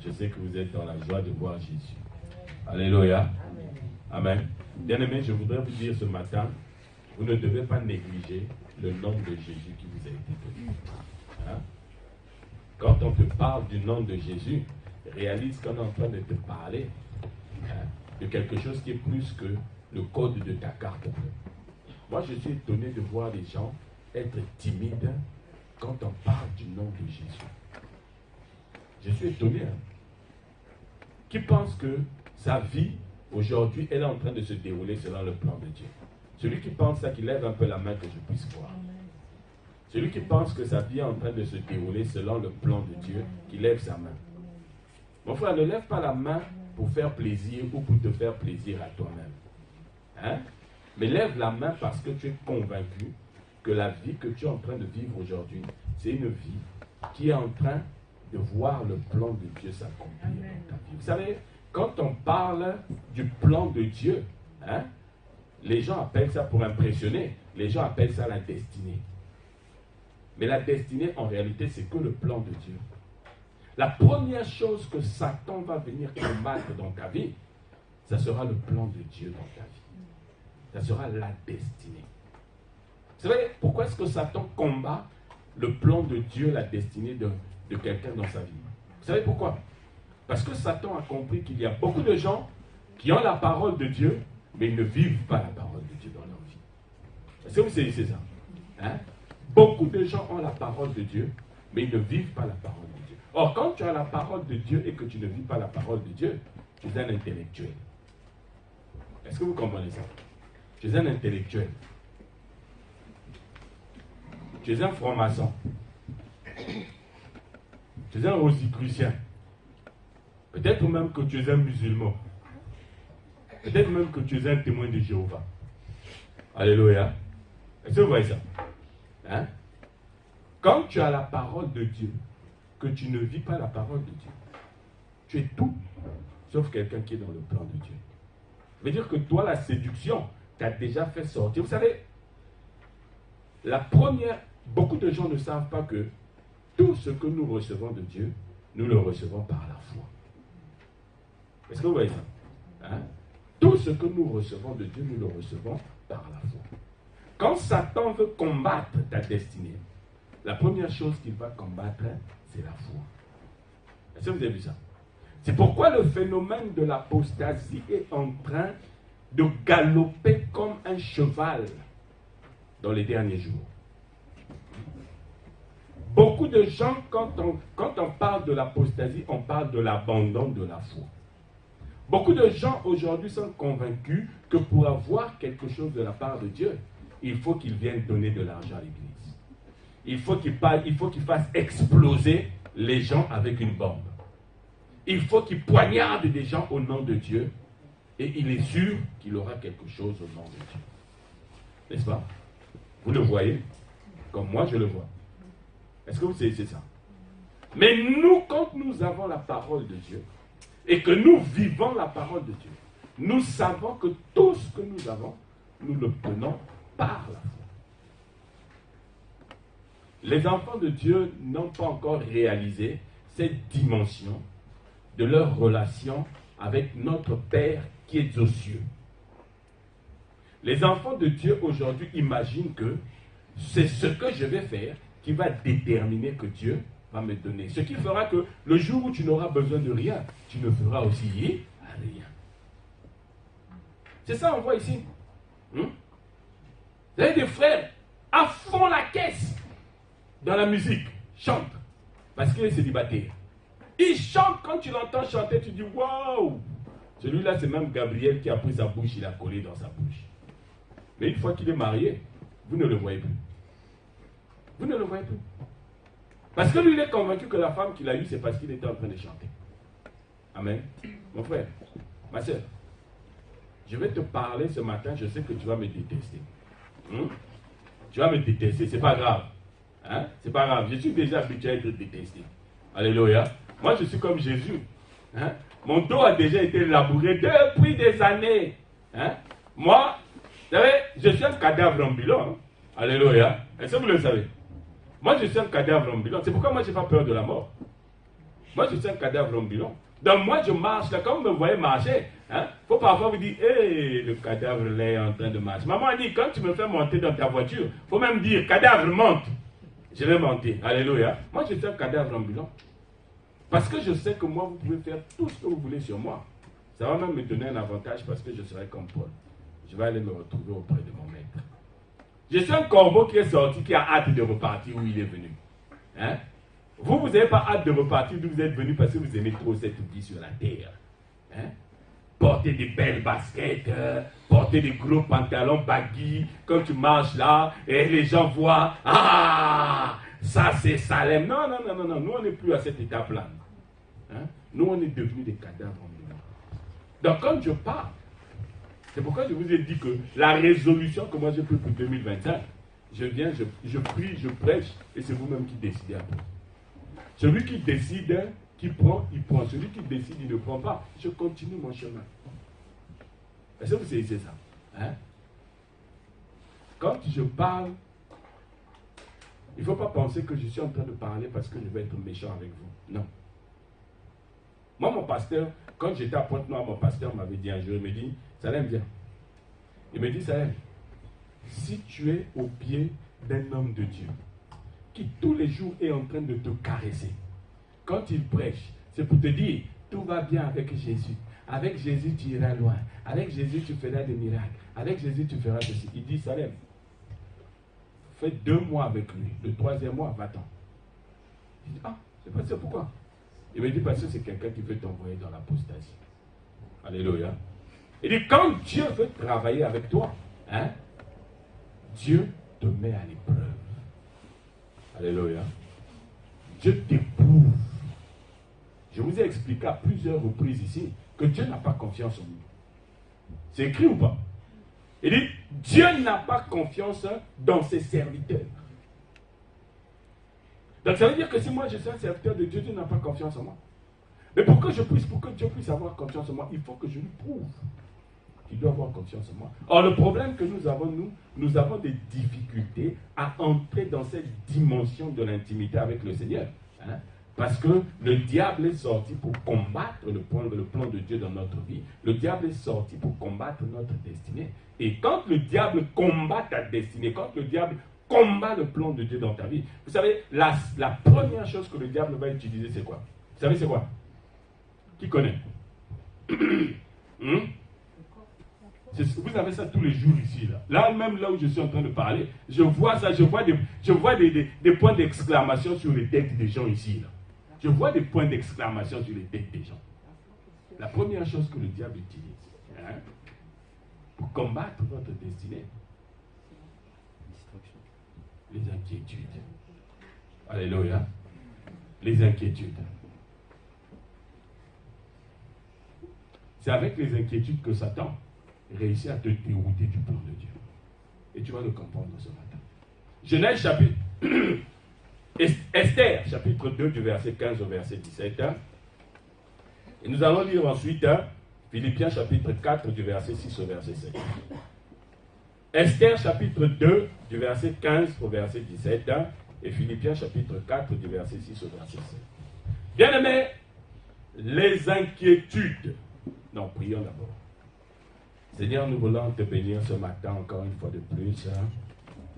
Je sais que vous êtes dans la joie de voir Jésus. Alléluia. Amen. Bien-aimés, je voudrais vous dire ce matin, vous ne devez pas négliger le nom de Jésus qui vous a été donné. Hein? Quand on te parle du nom de Jésus, réalise qu'on est en train de te parler de quelque chose qui est plus que le code de ta carte bleue. Moi, je suis étonné de voir les gens être timides quand on parle du nom de Jésus. Je suis étonné. Qui pense que sa vie, aujourd'hui, elle est en train de se dérouler selon le plan de Dieu. Celui qui pense ça, qu'il lève un peu la main que je puisse voir. Celui qui pense que sa vie est en train de se dérouler selon le plan de Dieu, qu'il lève sa main. Mon frère, ne lève pas la main pour faire plaisir ou pour te faire plaisir à toi-même. Hein? Mais lève la main parce que tu es convaincu que la vie que tu es en train de vivre aujourd'hui, c'est une vie qui est en train de voir le plan de Dieu s'accomplir dans ta vie. Vous savez, quand on parle du plan de Dieu, hein, les gens appellent ça pour impressionner, les gens appellent ça la destinée. Mais la destinée, en réalité, c'est que le plan de Dieu. La première chose que Satan va venir combattre dans ta vie, ça sera le plan de Dieu dans ta vie. Ça sera la destinée. Vous savez, pourquoi est-ce que Satan combat le plan de Dieu, la destinée de quelqu'un dans sa vie? Vous savez pourquoi? Parce que Satan a compris qu'il y a beaucoup de gens qui ont la parole de Dieu, mais ils ne vivent pas la parole de Dieu dans leur vie. Est-ce que vous saisissez ça? Hein? Beaucoup de gens ont la parole de Dieu, mais ils ne vivent pas la parole de Dieu. Or, quand tu as la parole de Dieu et que tu ne vis pas la parole de Dieu, tu es un intellectuel. Est-ce que vous comprenez ça? Tu es un intellectuel. Tu es un franc-maçon. Tu es un rosicrucien. Peut-être même que tu es un musulman. Peut-être même que tu es un témoin de Jéhovah. Alléluia. Est-ce que vous voyez ça? Hein? Quand tu as la parole de Dieu, que tu ne vis pas la parole de Dieu, tu es tout, sauf quelqu'un qui est dans le plan de Dieu. Ça veut dire que toi, la séduction t'a déjà fait sortir. Vous savez, beaucoup de gens ne savent pas que tout ce que nous recevons de Dieu, nous le recevons par la foi. Est-ce que vous voyez ça? Hein? Tout ce que nous recevons de Dieu, nous le recevons par la foi. Quand Satan veut combattre ta destinée, la première chose qu'il va combattre, c'est la foi. Est-ce que vous avez vu ça? C'est pourquoi le phénomène de l'apostasie est en train de galoper comme un cheval dans les derniers jours. Beaucoup de gens, quand on parle de l'apostasie, on parle de l'abandon de la foi. Beaucoup de gens aujourd'hui sont convaincus que pour avoir quelque chose de la part de Dieu, il faut qu'ils viennent donner de l'argent à l'église. Il faut qu'ils fassent exploser les gens avec une bombe. Il faut qu'ils poignardent des gens au nom de Dieu et il est sûr qu'il aura quelque chose au nom de Dieu. N'est-ce pas? Vous le voyez comme moi je le vois. Est-ce que vous savez ça? Mais nous, quand nous avons la parole de Dieu et que nous vivons la parole de Dieu, nous savons que tout ce que nous avons, nous l'obtenons par la foi. Les enfants de Dieu n'ont pas encore réalisé cette dimension de leur relation avec notre Père qui est aux cieux. Les enfants de Dieu aujourd'hui imaginent que c'est ce que je vais faire qui va déterminer que Dieu va me donner. Ce qui fera que le jour où tu n'auras besoin de rien, tu ne feras aussi rien. C'est ça on voit ici. Vous avez des frères à fond la caisse dans la musique, chantent, parce qu'il est célibataire. Il chante, quand tu l'entends chanter, tu dis waouh! Celui-là, c'est même Gabriel qui a pris sa bouche, il a collé dans sa bouche. Mais une fois qu'il est marié, vous ne le voyez plus. Vous ne le voyez plus. Parce que lui, il est convaincu que la femme qu'il a eue, c'est parce qu'il était en train de chanter. Amen. Mon frère, ma soeur, je vais te parler ce matin, je sais que tu vas me détester. Tu vas me détester, c'est pas grave. Hein? C'est pas grave, je suis déjà habitué à être détesté. Alléluia. Moi, je suis comme Jésus. Hein? Mon dos a déjà été labouré depuis des années. Hein? Moi, vous savez, je suis un cadavre ambulant. Hein? Alléluia. Est-ce que vous le savez? Moi, je suis un cadavre ambulant. C'est pourquoi moi, je n'ai pas peur de la mort. Moi, je suis un cadavre ambulant. Donc moi, je marche là, quand vous me voyez marcher, hein, faut parfois vous dire, hé, le cadavre là est en train de marcher. Maman a dit, quand tu me fais monter dans ta voiture, faut même dire, cadavre, monte. Je vais monter. Alléluia. Moi, je suis un cadavre ambulant. Parce que je sais que moi, vous pouvez faire tout ce que vous voulez sur moi. Ça va même me donner un avantage parce que je serai comme Paul. Je vais aller me retrouver auprès de mon maître. Je suis un corbeau qui est sorti, qui a hâte de repartir où il est venu. Hein? Vous n'avez pas hâte de repartir d'où vous êtes venu parce que vous aimez trop cette vie sur la terre. Hein? Porter des belles baskets, porter des gros pantalons baggy, quand tu marches là, et les gens voient, ah, ça c'est Salem. Non, non, non, non, non, nous on n'est plus à cette étape-là. Hein? Nous on est devenus des cadavres ambulants. Donc quand je parle, c'est pourquoi je vous ai dit que la résolution que moi j'ai prise pour 2025, je viens, je prie, je prêche, et c'est vous-même qui décidez après. Celui qui décide, qui prend, il prend. Celui qui décide, il ne prend pas. Je continue mon chemin. Est-ce que vous savez ça? Hein? Quand je parle, il ne faut pas penser que je suis en train de parler parce que je vais être méchant avec vous. Non. Moi, mon pasteur, quand j'étais à Pointe-Noire, mon pasteur m'avait dit un jour, il me dit, Salem, viens. Il me dit, Salem, si tu es au pied d'un homme de Dieu, qui tous les jours est en train de te caresser, quand il prêche, c'est pour te dire, tout va bien avec Jésus. Avec Jésus, tu iras loin. Avec Jésus, tu feras des miracles. Avec Jésus, tu feras ceci. Il dit, Salem, fais 2 mois avec lui. Le 3e mois, va-t'en. Il dit, ah, c'est pas ça, pourquoi? Il me dit, parce que c'est quelqu'un qui veut t'envoyer dans l'apostasie. Alléluia. Il dit, quand Dieu veut travailler avec toi, hein, Dieu te met à l'épreuve. Alléluia. Dieu t'éprouve. Je vous ai expliqué à plusieurs reprises ici que Dieu n'a pas confiance en nous. C'est écrit ou pas? Il dit, Dieu n'a pas confiance dans ses serviteurs. Donc ça veut dire que si moi je suis un serviteur de Dieu, Dieu n'a pas confiance en moi. Mais pour que Dieu puisse avoir confiance en moi, il faut que je lui prouve qu'il doit avoir confiance en moi. Or le problème que nous avons des difficultés à entrer dans cette dimension de l'intimité avec le Seigneur. Hein? Parce que le diable est sorti pour combattre le plan de Dieu dans notre vie. Le diable est sorti pour combattre notre destinée. Et quand le diable combat ta destinée, quand le diable combat le plan de Dieu dans ta vie, vous savez, la première chose que le diable va utiliser, c'est quoi? Vous savez, c'est quoi? Qui connaît? Vous avez ça tous les jours ici. Là, même là où je suis en train de parler, je vois ça, je vois des points d'exclamation sur les têtes des gens ici. Là. Je vois des points d'exclamation sur les têtes des gens. La première chose que le diable utilise, hein, pour combattre votre destinée, les inquiétudes. Alléluia. Les inquiétudes. C'est avec les inquiétudes que Satan réussit à te dérouter du plan de Dieu. Et tu vas le comprendre ce matin. Genèse chapitre Esther, chapitre 2, du verset 15 au verset 17. Et nous allons lire ensuite Philippiens, chapitre 4, du verset 6 au verset 7. Esther, chapitre 2, du verset 15 au verset 17. Et Philippiens, chapitre 4, du verset 6 au verset 7. Bien-aimés, les inquiétudes. Non, prions d'abord. Seigneur, nous voulons te bénir ce matin encore une fois de plus, hein,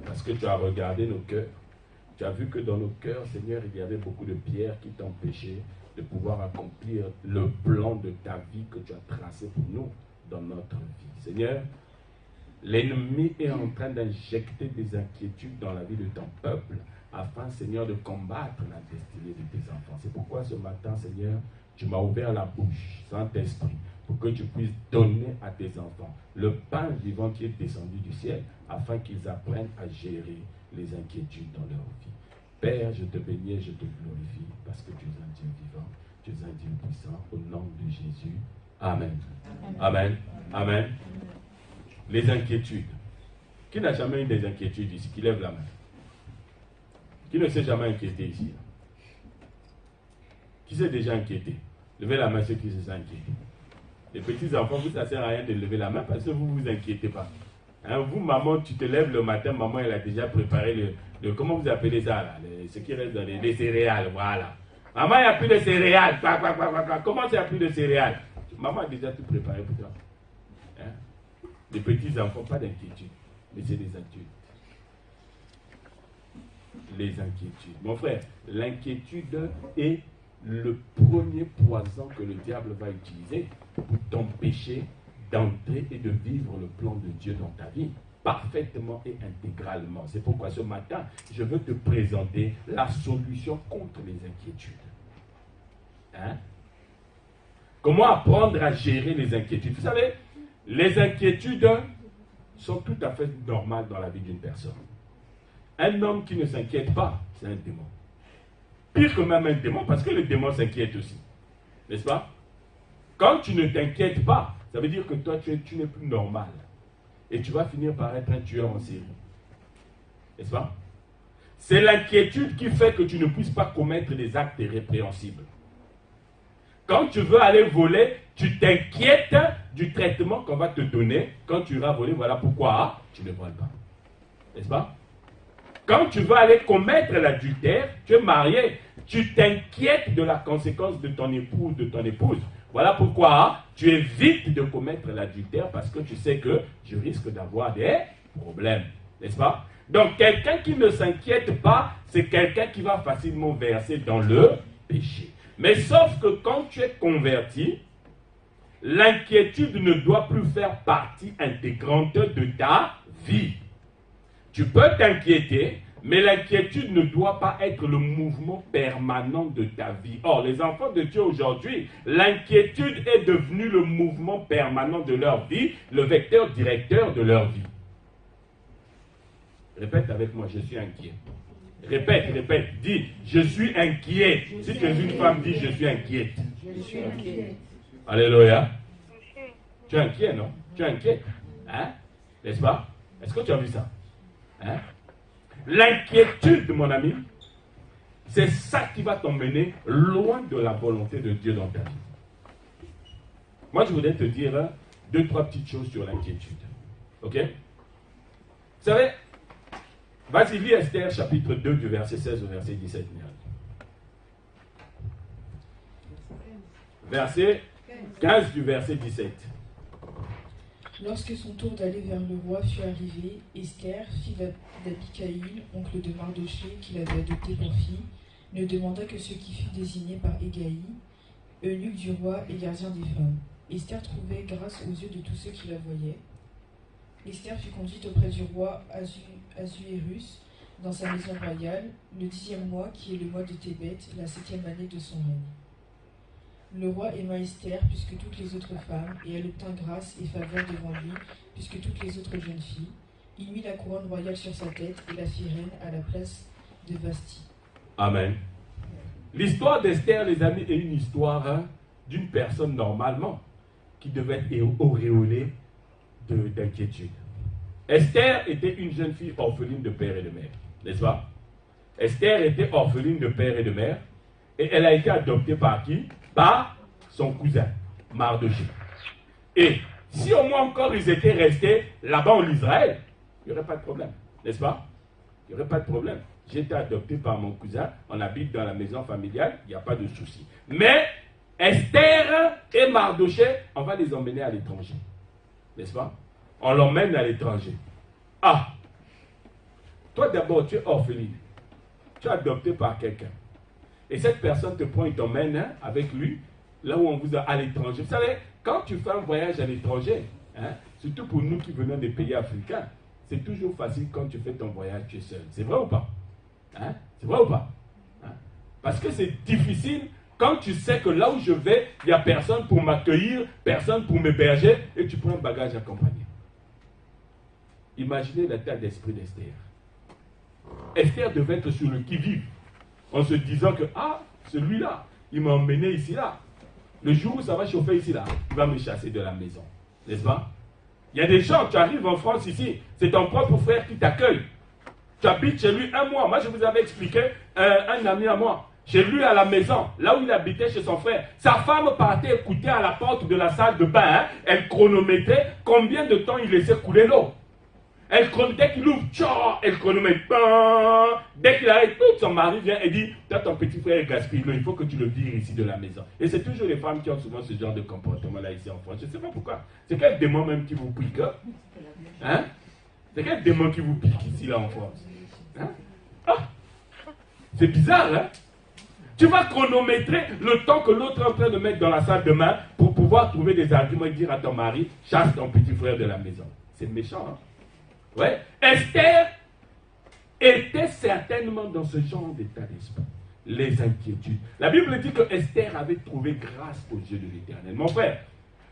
parce que tu as regardé nos cœurs. Tu as vu que dans nos cœurs, Seigneur, il y avait beaucoup de pierres qui t'empêchaient de pouvoir accomplir le plan de ta vie que tu as tracé pour nous dans notre vie. Seigneur, l'ennemi est en train d'injecter des inquiétudes dans la vie de ton peuple afin, Seigneur, de combattre la destinée de tes enfants. C'est pourquoi ce matin, Seigneur, tu m'as ouvert la bouche, Saint-Esprit, pour que tu puisses donner à tes enfants le pain vivant qui est descendu du ciel, afin qu'ils apprennent à gérer les inquiétudes dans leur vie. Père, je te bénis et je te glorifie, parce que tu es un Dieu vivant, tu es un Dieu puissant, au nom de Jésus. Amen. Amen. Amen. Les inquiétudes. Qui n'a jamais eu des inquiétudes ici? Qui lève la main. Qui ne s'est jamais inquiété ici? Qui s'est déjà inquiété? Levez la main ceux qui se sont inquiétés. Les petits enfants, vous, ça ne sert à rien de lever la main parce que vous ne vous inquiétez pas. Hein, vous, maman, tu te lèves le matin, maman, elle a déjà préparé le comment vous appelez ça là, ce qui reste dans les céréales, voilà. Maman, il n'y a plus de céréales. Comment il n'y a plus de céréales? Maman a déjà tout préparé pour toi. Hein? Les petits enfants, pas d'inquiétude. Mais c'est des adultes. Les inquiétudes. Mon frère, l'inquiétude est le premier poison que le diable va utiliser pour t'empêcher d'entrer et de vivre le plan de Dieu dans ta vie, parfaitement et intégralement. C'est pourquoi ce matin, je veux te présenter la solution contre les inquiétudes. Hein? Comment apprendre à gérer les inquiétudes? Vous savez, les inquiétudes sont tout à fait normales dans la vie d'une personne. Un homme qui ne s'inquiète pas, c'est un démon. Pire que même un démon, parce que le démon s'inquiète aussi. N'est-ce pas? Quand tu ne t'inquiètes pas, ça veut dire que toi, tu n'es plus normal. Et tu vas finir par être un tueur en série. N'est-ce pas? C'est l'inquiétude qui fait que tu ne puisses pas commettre des actes répréhensibles. Quand tu veux aller voler, tu t'inquiètes du traitement qu'on va te donner. Quand tu iras voler, voilà pourquoi tu ne voles pas. N'est-ce pas? Quand tu veux aller commettre l'adultère, tu es marié, tu t'inquiètes de la conséquence de ton époux ou de ton épouse. Voilà pourquoi tu évites de commettre l'adultère parce que tu sais que tu risques d'avoir des problèmes. N'est-ce pas? Donc, quelqu'un qui ne s'inquiète pas, c'est quelqu'un qui va facilement verser dans le péché. Mais sauf que quand tu es converti, l'inquiétude ne doit plus faire partie intégrante de ta vie. Tu peux t'inquiéter, mais l'inquiétude ne doit pas être le mouvement permanent de ta vie. Or, les enfants de Dieu aujourd'hui, l'inquiétude est devenue le mouvement permanent de leur vie, le vecteur directeur de leur vie. Répète avec moi, je suis inquiet. Répète, dis, je suis inquiet. Si tu es une femme, dis, je suis inquiète. Je suis inquiet. Alléluia. Tu es inquiet, non? Tu es inquiet. Hein? N'est-ce pas? Est-ce que tu as vu ça? Hein? L'inquiétude, mon ami, c'est ça qui va t'emmener loin de la volonté de Dieu dans ta vie. Moi, je voudrais te dire 2-3 petites choses sur l'inquiétude. Ok? Vous savez, vas-y, lis Esther, chapitre 2, du verset 16 au verset 17. Verset 15 du verset 17. Lorsque son tour d'aller vers le roi fut arrivé, Esther, fille d'Abicaïl, oncle de Mardoché, qu'il avait adopté pour fille, ne demanda que ce qui fut désigné par Égaï, eunuque du roi et gardien des femmes. Esther trouvait grâce aux yeux de tous ceux qui la voyaient. Esther fut conduite auprès du roi Assuérus dans sa maison royale, le 10e mois, qui est le mois de Tébet, la 7e année de son règne. Le roi aima Esther plus que toutes les autres femmes, et elle obtint grâce et faveur devant lui plus que toutes les autres jeunes filles. Il mit la couronne royale sur sa tête et la fit reine à la place de Vasti. Amen. L'histoire d'Esther, les amis, est une histoire d'une personne normalement qui devait être auréolée d'inquiétude. Esther était une jeune fille orpheline de père et de mère, n'est-ce pas? Esther était orpheline de père et de mère, et elle a été adoptée par qui? Par son cousin, Mardoché. Et si au moins encore ils étaient restés là-bas en Israël, il n'y aurait pas de problème, n'est-ce pas? Il n'y aurait pas de problème. J'ai été adopté par mon cousin, on habite dans la maison familiale, il n'y a pas de souci. Mais Esther et Mardoché, on va les emmener à l'étranger, n'est-ce pas? On l'emmène à l'étranger. Ah! Toi d'abord, tu es orpheline. Tu es adopté par quelqu'un. Et cette personne te prend et t'emmène avec lui, là où on vous a à l'étranger. Vous savez, quand tu fais un voyage à l'étranger, surtout pour nous qui venons des pays africains, c'est toujours facile quand tu fais ton voyage, tu es seul. C'est vrai ou pas? C'est vrai ou pas? Parce que c'est difficile quand tu sais que là où je vais, il n'y a personne pour m'accueillir, personne pour m'héberger, et tu prends un bagage accompagné. Imaginez l'état d'esprit d'Esther. Esther devait être sur le qui-vive, en se disant que, ah, celui-là, il m'a emmené ici, là. Le jour où ça va chauffer ici, là, il va me chasser de la maison. N'est-ce pas? Il y a des gens, tu arrives en France ici, c'est ton propre frère qui t'accueille. Tu habites chez lui un mois. Moi, je vous avais expliqué, un ami à moi, chez lui à la maison, là où il habitait chez son frère. Sa femme partait écouter à la porte de la salle de bain, elle chronométrait combien de temps il laissait couler l'eau. dès qu'il ouvre, elle chronomètre. Dès qu'il arrête, son mari vient et dit, toi ton petit frère gaspille l'eau, il faut que tu le vires ici de la maison. Et c'est toujours les femmes qui ont souvent ce genre de comportement-là ici en France. Je ne sais pas pourquoi. C'est quel démon même qui vous pique? Hein? C'est quel démon qui vous pique ici là en France? Hein? Ah! C'est bizarre, hein? Tu vas chronométrer le temps que l'autre est en train de mettre dans la salle de bain pour pouvoir trouver des arguments et dire à ton mari, chasse ton petit frère de la maison. C'est méchant, hein? Ouais. Esther était certainement dans ce genre d'état d'esprit. Les inquiétudes. La Bible dit que Esther avait trouvé grâce aux yeux de l'Éternel. Mon frère,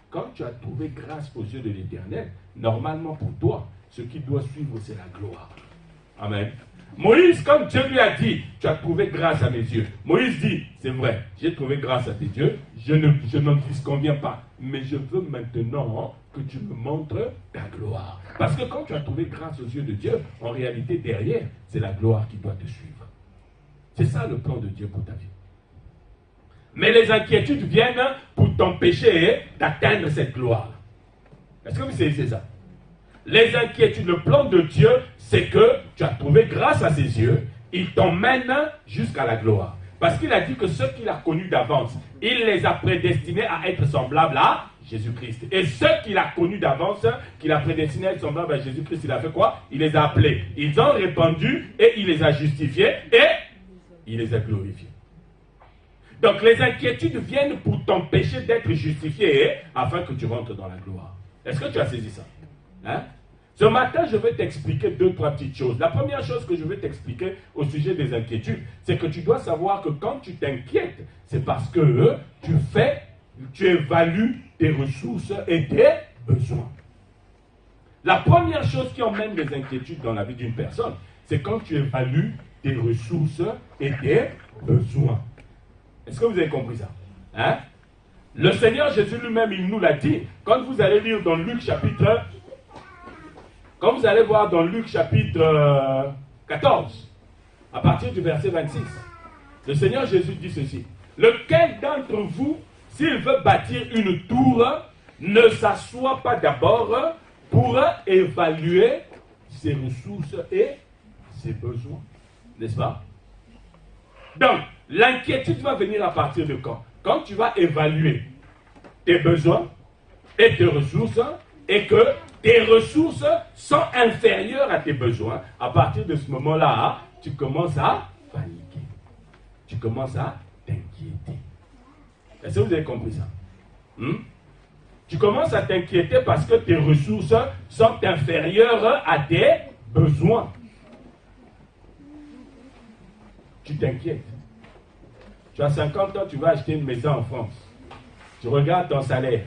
quand tu as trouvé grâce aux yeux de l'Éternel, normalement pour toi, ce qui doit suivre, c'est la gloire. Amen. Moïse, comme Dieu lui a dit, tu as trouvé grâce à mes yeux. Moïse dit, c'est vrai, j'ai trouvé grâce à tes yeux, je n'en disconviens pas, mais je veux maintenant que tu me montres ta gloire. Parce que quand tu as trouvé grâce aux yeux de Dieu, en réalité, derrière, c'est la gloire qui doit te suivre. C'est ça le plan de Dieu pour ta vie. Mais les inquiétudes viennent pour t'empêcher d'atteindre cette gloire. Est-ce que vous savez ça? Les inquiétudes, le plan de Dieu, c'est que tu as trouvé grâce à ses yeux, il t'emmène jusqu'à la gloire. Parce qu'il a dit que ceux qu'il a connus d'avance, il les a prédestinés à être semblables à Jésus-Christ. Et ceux qu'il a connus d'avance, qu'il a prédestinés à être semblables à Jésus-Christ, il a fait quoi? Il les a appelés. Ils ont répandu et il les a justifiés et il les a glorifiés. Donc les inquiétudes viennent pour t'empêcher d'être justifié afin que tu rentres dans la gloire. Est-ce que tu as saisi ça? Hein? Ce matin, je vais t'expliquer 2-3 petites choses. La première chose que je vais t'expliquer au sujet des inquiétudes, c'est que tu dois savoir que quand tu t'inquiètes, c'est parce que tu évalues tes ressources et tes besoins. La première chose qui emmène des inquiétudes dans la vie d'une personne, c'est quand tu évalues tes ressources et tes besoins. Est-ce que vous avez compris ça? Hein? Le Seigneur Jésus lui-même, il nous l'a dit. Quand vous allez lire dans Luc chapitre... Quand vous allez voir dans Luc chapitre 14, à partir du verset 26, le Seigneur Jésus dit ceci. Lequel d'entre vous, s'il veut bâtir une tour, ne s'assoit pas d'abord pour évaluer ses ressources et ses besoins? N'est-ce pas? Donc, l'inquiétude va venir à partir de quand? Quand tu vas évaluer tes besoins et tes ressources et que tes ressources sont inférieures à tes besoins, à partir de ce moment-là, tu commences à paniquer. Tu commences à t'inquiéter. Est-ce que vous avez compris ça? Tu commences à t'inquiéter parce que tes ressources sont inférieures à tes besoins. Tu t'inquiètes. Tu as 50 ans, tu vas acheter une maison en France. Tu regardes ton salaire.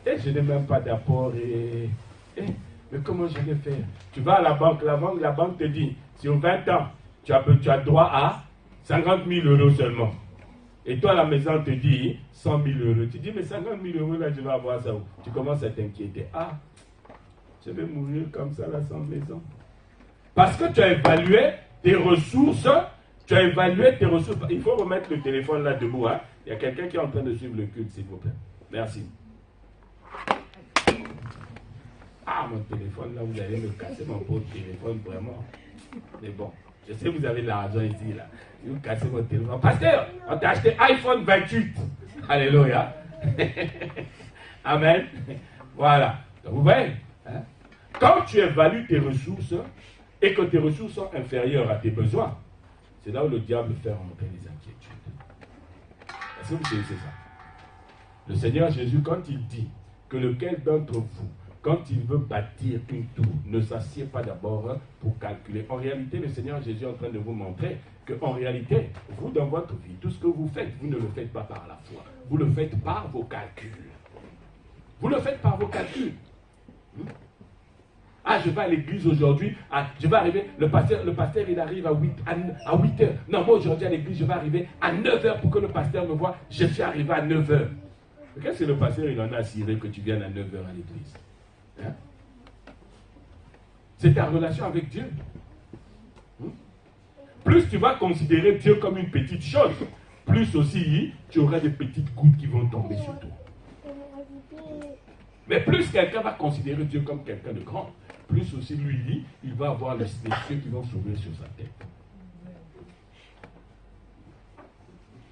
Et je n'ai même pas d'apport. Mais comment je vais faire? Tu vas à la banque te dit, sur 20 ans, tu as droit à 50 000 euros seulement. Et toi, la maison te dit 100 000 euros. Tu dis, mais 50 000 euros, là, je vais avoir ça où? Tu commences à t'inquiéter. Ah, je vais mourir comme ça, là, sans maison. Parce que tu as évalué tes ressources. Il faut remettre le téléphone là debout. Hein? Il y a quelqu'un qui est en train de suivre le culte, s'il vous plaît. Merci. Ah, mon téléphone, là, vous allez me casser mon pauvre téléphone, vraiment. Mais bon, je sais que vous avez de l'argent ici, là. Vous cassez mon téléphone. Pasteur, on t'a acheté iPhone 28. Alléluia. Amen. Voilà. Donc, vous voyez, hein? Quand tu évalues tes ressources et que tes ressources sont inférieures à tes besoins, c'est là où le diable fait remonter les inquiétudes. Est-ce que vous savez ça? Le Seigneur Jésus, quand il dit que lequel d'entre vous, quand il veut bâtir une tour, ne s'assied pas d'abord pour calculer. En réalité, le Seigneur Jésus est en train de vous montrer qu'en réalité, vous dans votre vie, tout ce que vous faites, vous ne le faites pas par la foi. Vous le faites par vos calculs. Vous le faites par vos calculs. Ah, je vais à l'église aujourd'hui, je vais arriver, le pasteur il arrive à 8 heures. Non, moi aujourd'hui à l'église, je vais arriver à 9 heures pour que le pasteur me voie. Je suis arrivé à 9 heures. Qu'est-ce que le pasteur il en a assuré que tu viennes à 9 heures à l'église? Hein? C'est ta relation avec Dieu. Plus tu vas considérer Dieu comme une petite chose, plus aussi tu auras des petites gouttes qui vont tomber sur toi. Mais plus quelqu'un va considérer Dieu comme quelqu'un de grand, plus aussi lui, il va avoir les cieux qui vont s'ouvrir sur sa tête.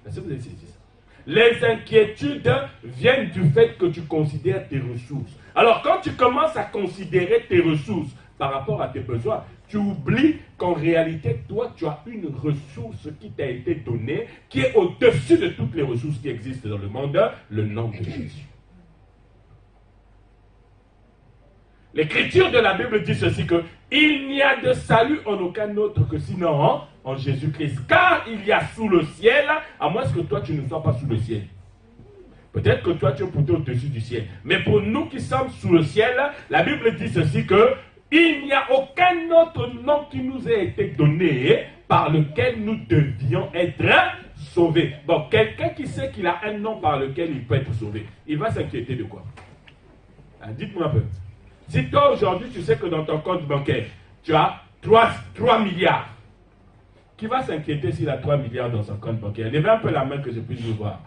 Est-ce que vous avez saisi ça? Les inquiétudes viennent du fait que tu considères tes ressources. Alors quand tu commences à considérer tes ressources par rapport à tes besoins, tu oublies qu'en réalité, toi, tu as une ressource qui t'a été donnée, qui est au-dessus de toutes les ressources qui existent dans le monde, le nom de Jésus. L'écriture de la Bible dit ceci que il n'y a de salut en aucun autre que sinon en Jésus-Christ. Car il y a sous le ciel, à moins que toi tu ne sois pas sous le ciel. Peut-être que toi tu es plutôt au-dessus du ciel. Mais pour nous qui sommes sous le ciel, la Bible dit ceci que il n'y a aucun autre nom qui nous ait été donné par lequel nous devions être sauvés. Bon, quelqu'un qui sait qu'il a un nom par lequel il peut être sauvé, il va s'inquiéter de quoi? Dites-moi un peu. Si toi aujourd'hui tu sais que dans ton compte bancaire, tu as 3 milliards, qui va s'inquiéter s'il a 3 milliards dans son compte bancaire? Levez un peu la main que je puisse le voir.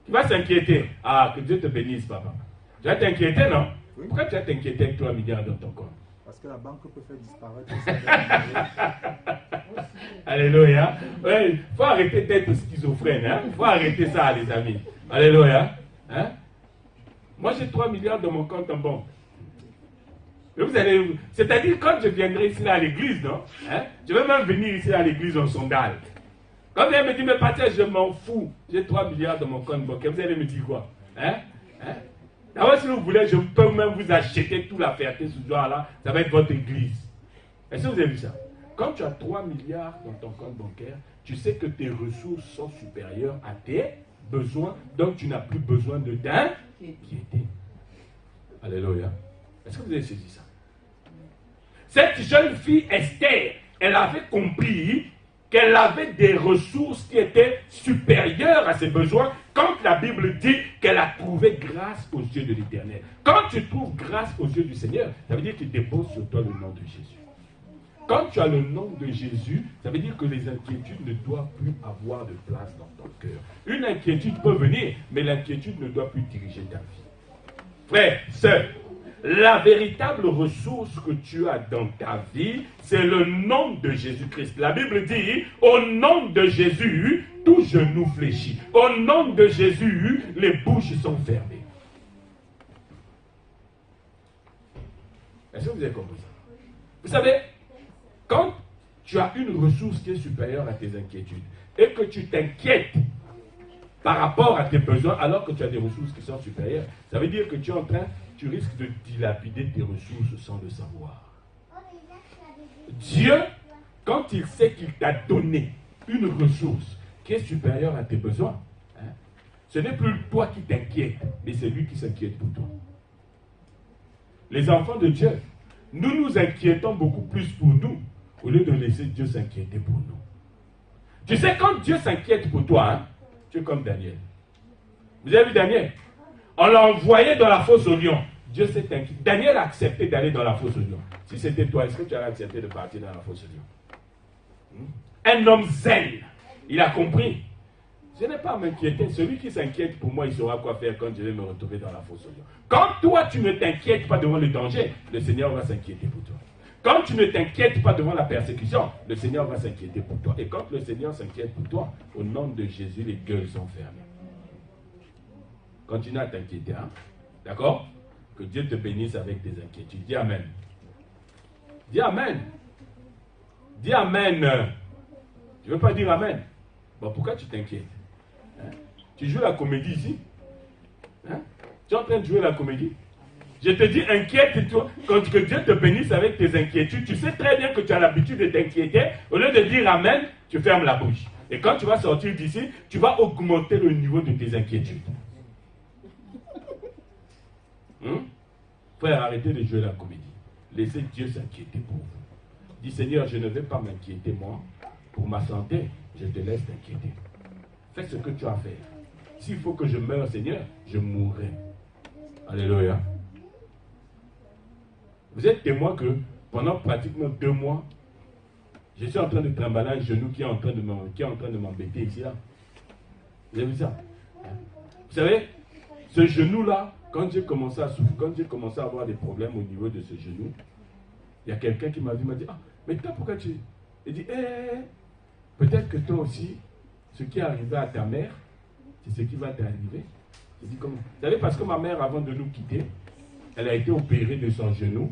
Qui va s'inquiéter? Ah, que Dieu te bénisse, papa. Tu vas t'inquiéter, non? Oui. Pourquoi tu vas t'inquiéter avec 3 milliards dans ton compte? Parce que la banque peut faire disparaître. Alléluia. Il faut arrêter d'être schizophrène. Il faut arrêter ça, les amis. Alléluia. Hein? Moi, j'ai 3 milliards dans mon compte en banque. Vous allez, c'est-à-dire, quand je viendrai ici à l'église, non? Je vais même venir ici à l'église en sandales. Quand vous allez me dire, mais pasteur, je m'en fous, j'ai 3 milliards dans mon compte bancaire, vous allez me dire quoi? D'abord, si vous voulez, je peux même vous acheter toute la fierté ce soir-là, ça va être votre église. Est-ce que vous avez vu ça? Quand tu as 3 milliards dans ton compte bancaire, tu sais que tes ressources sont supérieures à tes besoins, donc tu n'as plus besoin de t'inquiéter. Alléluia. Est-ce que vous avez saisi ça? Cette jeune fille, Esther, elle avait compris qu'elle avait des ressources qui étaient supérieures à ses besoins quand la Bible dit qu'elle a trouvé grâce aux yeux de l'Éternel. Quand tu trouves grâce aux yeux du Seigneur, ça veut dire qu'il dépose sur toi le nom de Jésus. Quand tu as le nom de Jésus, ça veut dire que les inquiétudes ne doivent plus avoir de place dans ton cœur. Une inquiétude peut venir, mais l'inquiétude ne doit plus diriger ta vie. Frère, sœur, la véritable ressource que tu as dans ta vie, c'est le nom de Jésus-Christ. La Bible dit, au nom de Jésus, tout genou fléchit. Au nom de Jésus, les bouches sont fermées. Est-ce que vous avez compris ça? Vous savez, quand tu as une ressource qui est supérieure à tes inquiétudes et que tu t'inquiètes par rapport à tes besoins alors que tu as des ressources qui sont supérieures, ça veut dire que tu risques de dilapider tes ressources sans le savoir. Dieu, quand il sait qu'il t'a donné une ressource qui est supérieure à tes besoins, ce n'est plus toi qui t'inquiète, mais c'est lui qui s'inquiète pour toi. Les enfants de Dieu, nous nous inquiétons beaucoup plus pour nous au lieu de laisser Dieu s'inquiéter pour nous. Tu sais, quand Dieu s'inquiète pour toi, tu es comme Daniel. Vous avez vu Daniel? On l'a envoyé dans la fosse aux lions. Dieu s'est inquiété. Daniel a accepté d'aller dans la fosse aux lions. Si c'était toi, est-ce que tu aurais accepté de partir dans la fosse aux lions? Un homme zen, il a compris. Je n'ai pas à m'inquiéter. Celui qui s'inquiète pour moi, il saura quoi faire quand je vais me retrouver dans la fosse aux lions. Quand toi, tu ne t'inquiètes pas devant le danger, le Seigneur va s'inquiéter pour toi. Quand tu ne t'inquiètes pas devant la persécution, le Seigneur va s'inquiéter pour toi. Et quand le Seigneur s'inquiète pour toi, au nom de Jésus, les gueules sont fermées. Continue à t'inquiéter. D'accord? Que Dieu te bénisse avec tes inquiétudes. Dis Amen. Dis Amen. Dis Amen. Tu ne veux pas dire Amen? Bon, pourquoi tu t'inquiètes? Tu joues la comédie ici? Tu es en train de jouer la comédie? Je te dis, inquiète-toi. Quand que Dieu te bénisse avec tes inquiétudes, tu sais très bien que tu as l'habitude de t'inquiéter. Au lieu de dire Amen, tu fermes la bouche. Et quand tu vas sortir d'ici, tu vas augmenter le niveau de tes inquiétudes. Frère, arrêtez de jouer la comédie. Laissez Dieu s'inquiéter pour vous. Dis, Seigneur, je ne vais pas m'inquiéter, moi. Pour ma santé, je te laisse t'inquiéter. Fais ce que tu as à faire. S'il faut que je meure, Seigneur, je mourrai. Alléluia. Vous êtes témoin que pendant pratiquement 2 mois, je suis en train de trimballer un genou qui est en train de m'embêter ici, là. Vous avez vu ça? Vous savez, ce genou-là, quand j'ai commencé à souffrir, quand j'ai commencé à avoir des problèmes au niveau de ce genou, il y a quelqu'un qui m'a dit, ah, mais toi, pourquoi tu... Il dit, peut-être que toi aussi, ce qui est arrivé à ta mère, c'est ce qui va t'arriver. Je dis, comment? Vous savez, parce que ma mère, avant de nous quitter, elle a été opérée de son genou.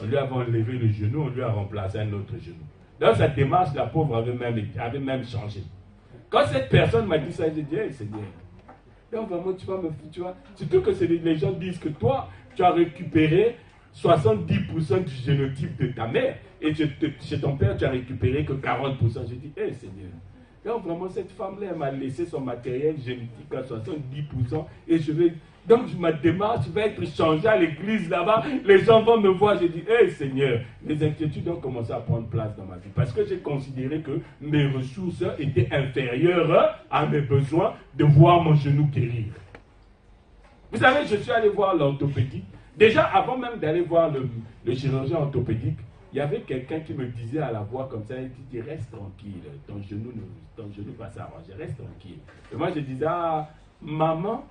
On lui a enlevé le genou, on lui a remplacé un autre genou. Dans sa démarche, la pauvre avait même changé. Quand cette personne m'a dit ça, j'ai dit, hey, Seigneur, donc vraiment, tu vois, surtout que les gens disent que toi, tu as récupéré 70% du génotype de ta mère, et chez ton père, tu as récupéré que 40%. J'ai dit, hey, Seigneur, donc vraiment, cette femme-là, elle m'a laissé son matériel génétique à 70%, et donc ma démarche va être changée à l'église là-bas, les gens vont me voir, j'ai dit, hey Seigneur, les inquiétudes ont commencé à prendre place dans ma vie, parce que j'ai considéré que mes ressources étaient inférieures à mes besoins de voir mon genou guérir. Vous savez, je suis allé voir l'orthopédique. Déjà, avant même d'aller voir le chirurgien orthopédique, il y avait quelqu'un qui me disait à la voix comme ça, il dit, reste tranquille, ton genou va s'arranger, reste tranquille. Et moi je disais, ah, maman,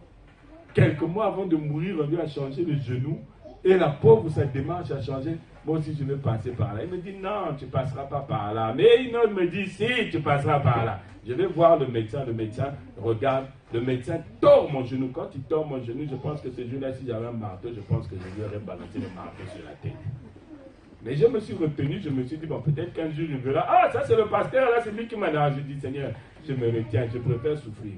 quelques mois avant de mourir, on lui a changé le genou, et la pauvre, sa démarche a changé. Moi aussi, je vais passer par là. Il me dit, non, tu ne passeras pas par là. Mais une autre me dit, si, tu passeras par là. Je vais voir le médecin regarde, le médecin tord mon genou. Quand il tord mon genou, je pense que ce jour-là, si j'avais un marteau, je pense que je lui aurais balancé le marteau sur la tête. Mais je me suis retenu, je me suis dit, bon, peut-être qu'un jour, il verra, ah, ça c'est le pasteur, là, c'est lui qui m'a dit. Je dis, Seigneur, je me retiens, je préfère souffrir.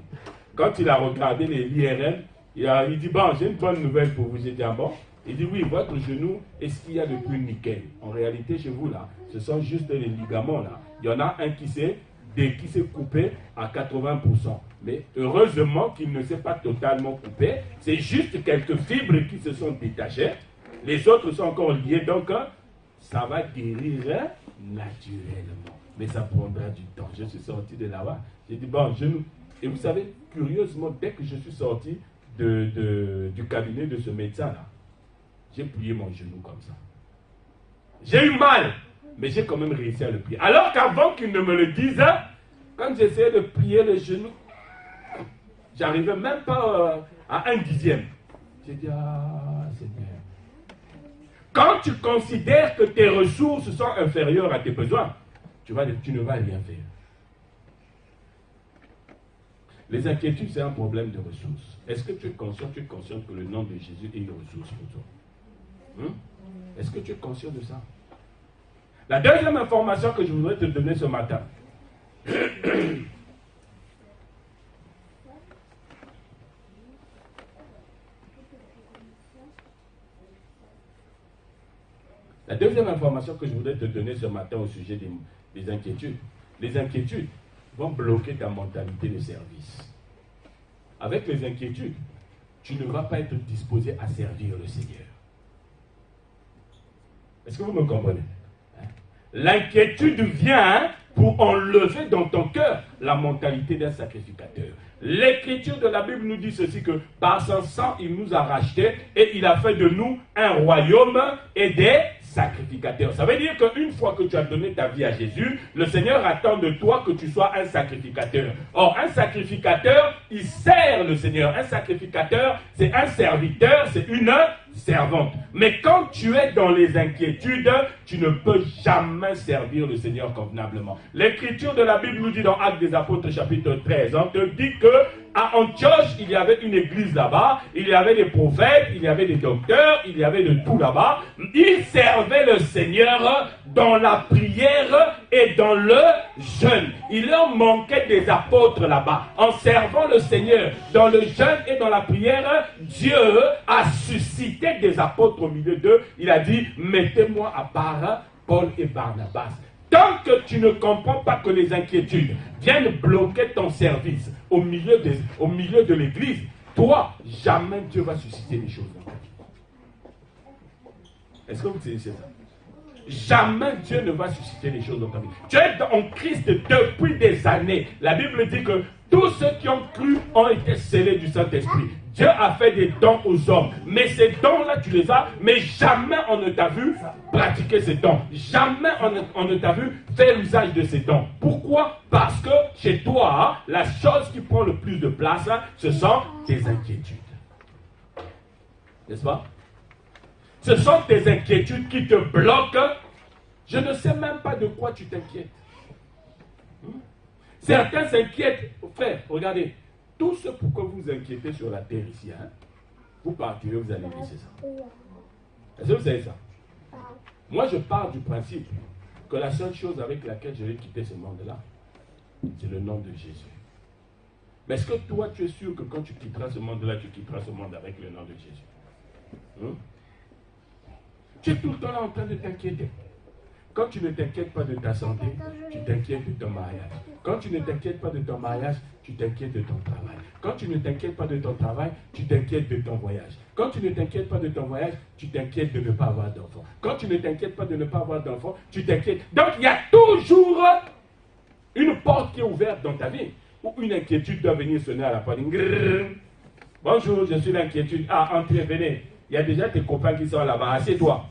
Quand il a regardé l'IRM, il dit, bon, j'ai une bonne nouvelle pour vous. J'ai dit, ah bon? Il dit, oui, votre genou, est-ce qu'il y a de plus nickel? En réalité, chez vous, là, ce sont juste les ligaments, là. Il y en a un qui s'est coupé à 80%. Mais heureusement qu'il ne s'est pas totalement coupé. C'est juste quelques fibres qui se sont détachées. Les autres sont encore liés, donc ça va guérir naturellement. Mais ça prendra du temps. Je suis sorti de là-bas. J'ai dit, bon, genou. Et vous savez, curieusement, dès que je suis sorti du cabinet de ce médecin-là, j'ai plié mon genou comme ça. J'ai eu mal, mais j'ai quand même réussi à le plier. Alors qu'avant qu'il ne me le dise, quand j'essayais de plier le genou, j'arrivais même pas à 1/10. J'ai dit, ah, Seigneur. Quand tu considères que tes ressources sont inférieures à tes besoins, tu ne vas rien faire. Les inquiétudes, c'est un problème de ressources. Est-ce que tu es conscient que le nom de Jésus est une ressource pour toi? Est-ce que tu es conscient de ça? La deuxième information que je voudrais te donner ce matin. La deuxième information que je voudrais te donner ce matin au sujet des inquiétudes. Les inquiétudes vont bloquer ta mentalité de service. Avec les inquiétudes, tu ne vas pas être disposé à servir le Seigneur. Est-ce que vous me comprenez? L'inquiétude vient pour enlever dans ton cœur la mentalité d'un sacrificateur. L'écriture de la Bible nous dit ceci, que par son sang, il nous a rachetés et il a fait de nous un royaume et des sacrificateur. Ça veut dire qu'une fois que tu as donné ta vie à Jésus, le Seigneur attend de toi que tu sois un sacrificateur. Or, un sacrificateur, il sert le Seigneur. Un sacrificateur, c'est un serviteur, c'est une servante. Mais quand tu es dans les inquiétudes, tu ne peux jamais servir le Seigneur convenablement. L'écriture de la Bible nous dit dans Actes des Apôtres chapitre 13, on te dit que à Antioche, il y avait une église là-bas, il y avait des prophètes, il y avait des docteurs, il y avait de tout là-bas. Ils servaient le Seigneur dans la prière et dans le jeûne. Il leur manquait des apôtres là-bas. En servant le Seigneur dans le jeûne et dans la prière, Dieu a suscité des apôtres au milieu d'eux. Il a dit, mettez-moi à part Paul et Barnabas. Tant que tu ne comprends pas que les inquiétudes viennent bloquer ton service au milieu de l'église, toi, jamais Dieu va susciter des choses dans ta vie. Est-ce que vous saisissez ça? Jamais Dieu ne va susciter des choses dans ta vie. Tu es en Christ depuis des années. La Bible dit que tous ceux qui ont cru ont été scellés du Saint-Esprit. Dieu a fait des dons aux hommes. Mais ces dons-là, tu les as, mais jamais on ne t'a vu pratiquer ces dons. Jamais on ne t'a vu faire usage de ces dons. Pourquoi? Parce que chez toi, la chose qui prend le plus de place, ce sont tes inquiétudes. N'est-ce pas? Ce sont tes inquiétudes qui te bloquent. Je ne sais même pas de quoi tu t'inquiètes. Certains s'inquiètent. Frère, regardez. Tout ce pourquoi vous vous inquiétez sur la terre ici, hein, vous partirez, vous allez laisser ça. Est-ce que vous savez ça? Moi, je pars du principe que la seule chose avec laquelle je vais quitter ce monde-là, c'est le nom de Jésus. Mais est-ce que toi, tu es sûr que quand tu quitteras ce monde-là, tu quitteras ce monde avec le nom de Jésus? Tu es tout le temps là en train de t'inquiéter. Quand tu ne t'inquiètes pas de ta santé, tu t'inquiètes de ton mariage. Quand tu ne t'inquiètes pas de ton mariage, tu t'inquiètes de ton travail. Quand tu ne t'inquiètes pas de ton travail, tu t'inquiètes de ton voyage. Quand tu ne t'inquiètes pas de ton voyage, tu t'inquiètes de ne pas avoir d'enfant. Quand tu ne t'inquiètes pas de ne pas avoir d'enfant, tu t'inquiètes. Donc il y a toujours une porte qui est ouverte dans ta vie où une inquiétude doit venir sonner à la porte. Bonjour, je suis l'inquiétude. Ah, entrez, venez. Il y a déjà tes copains qui sont là-bas. Assieds-toi.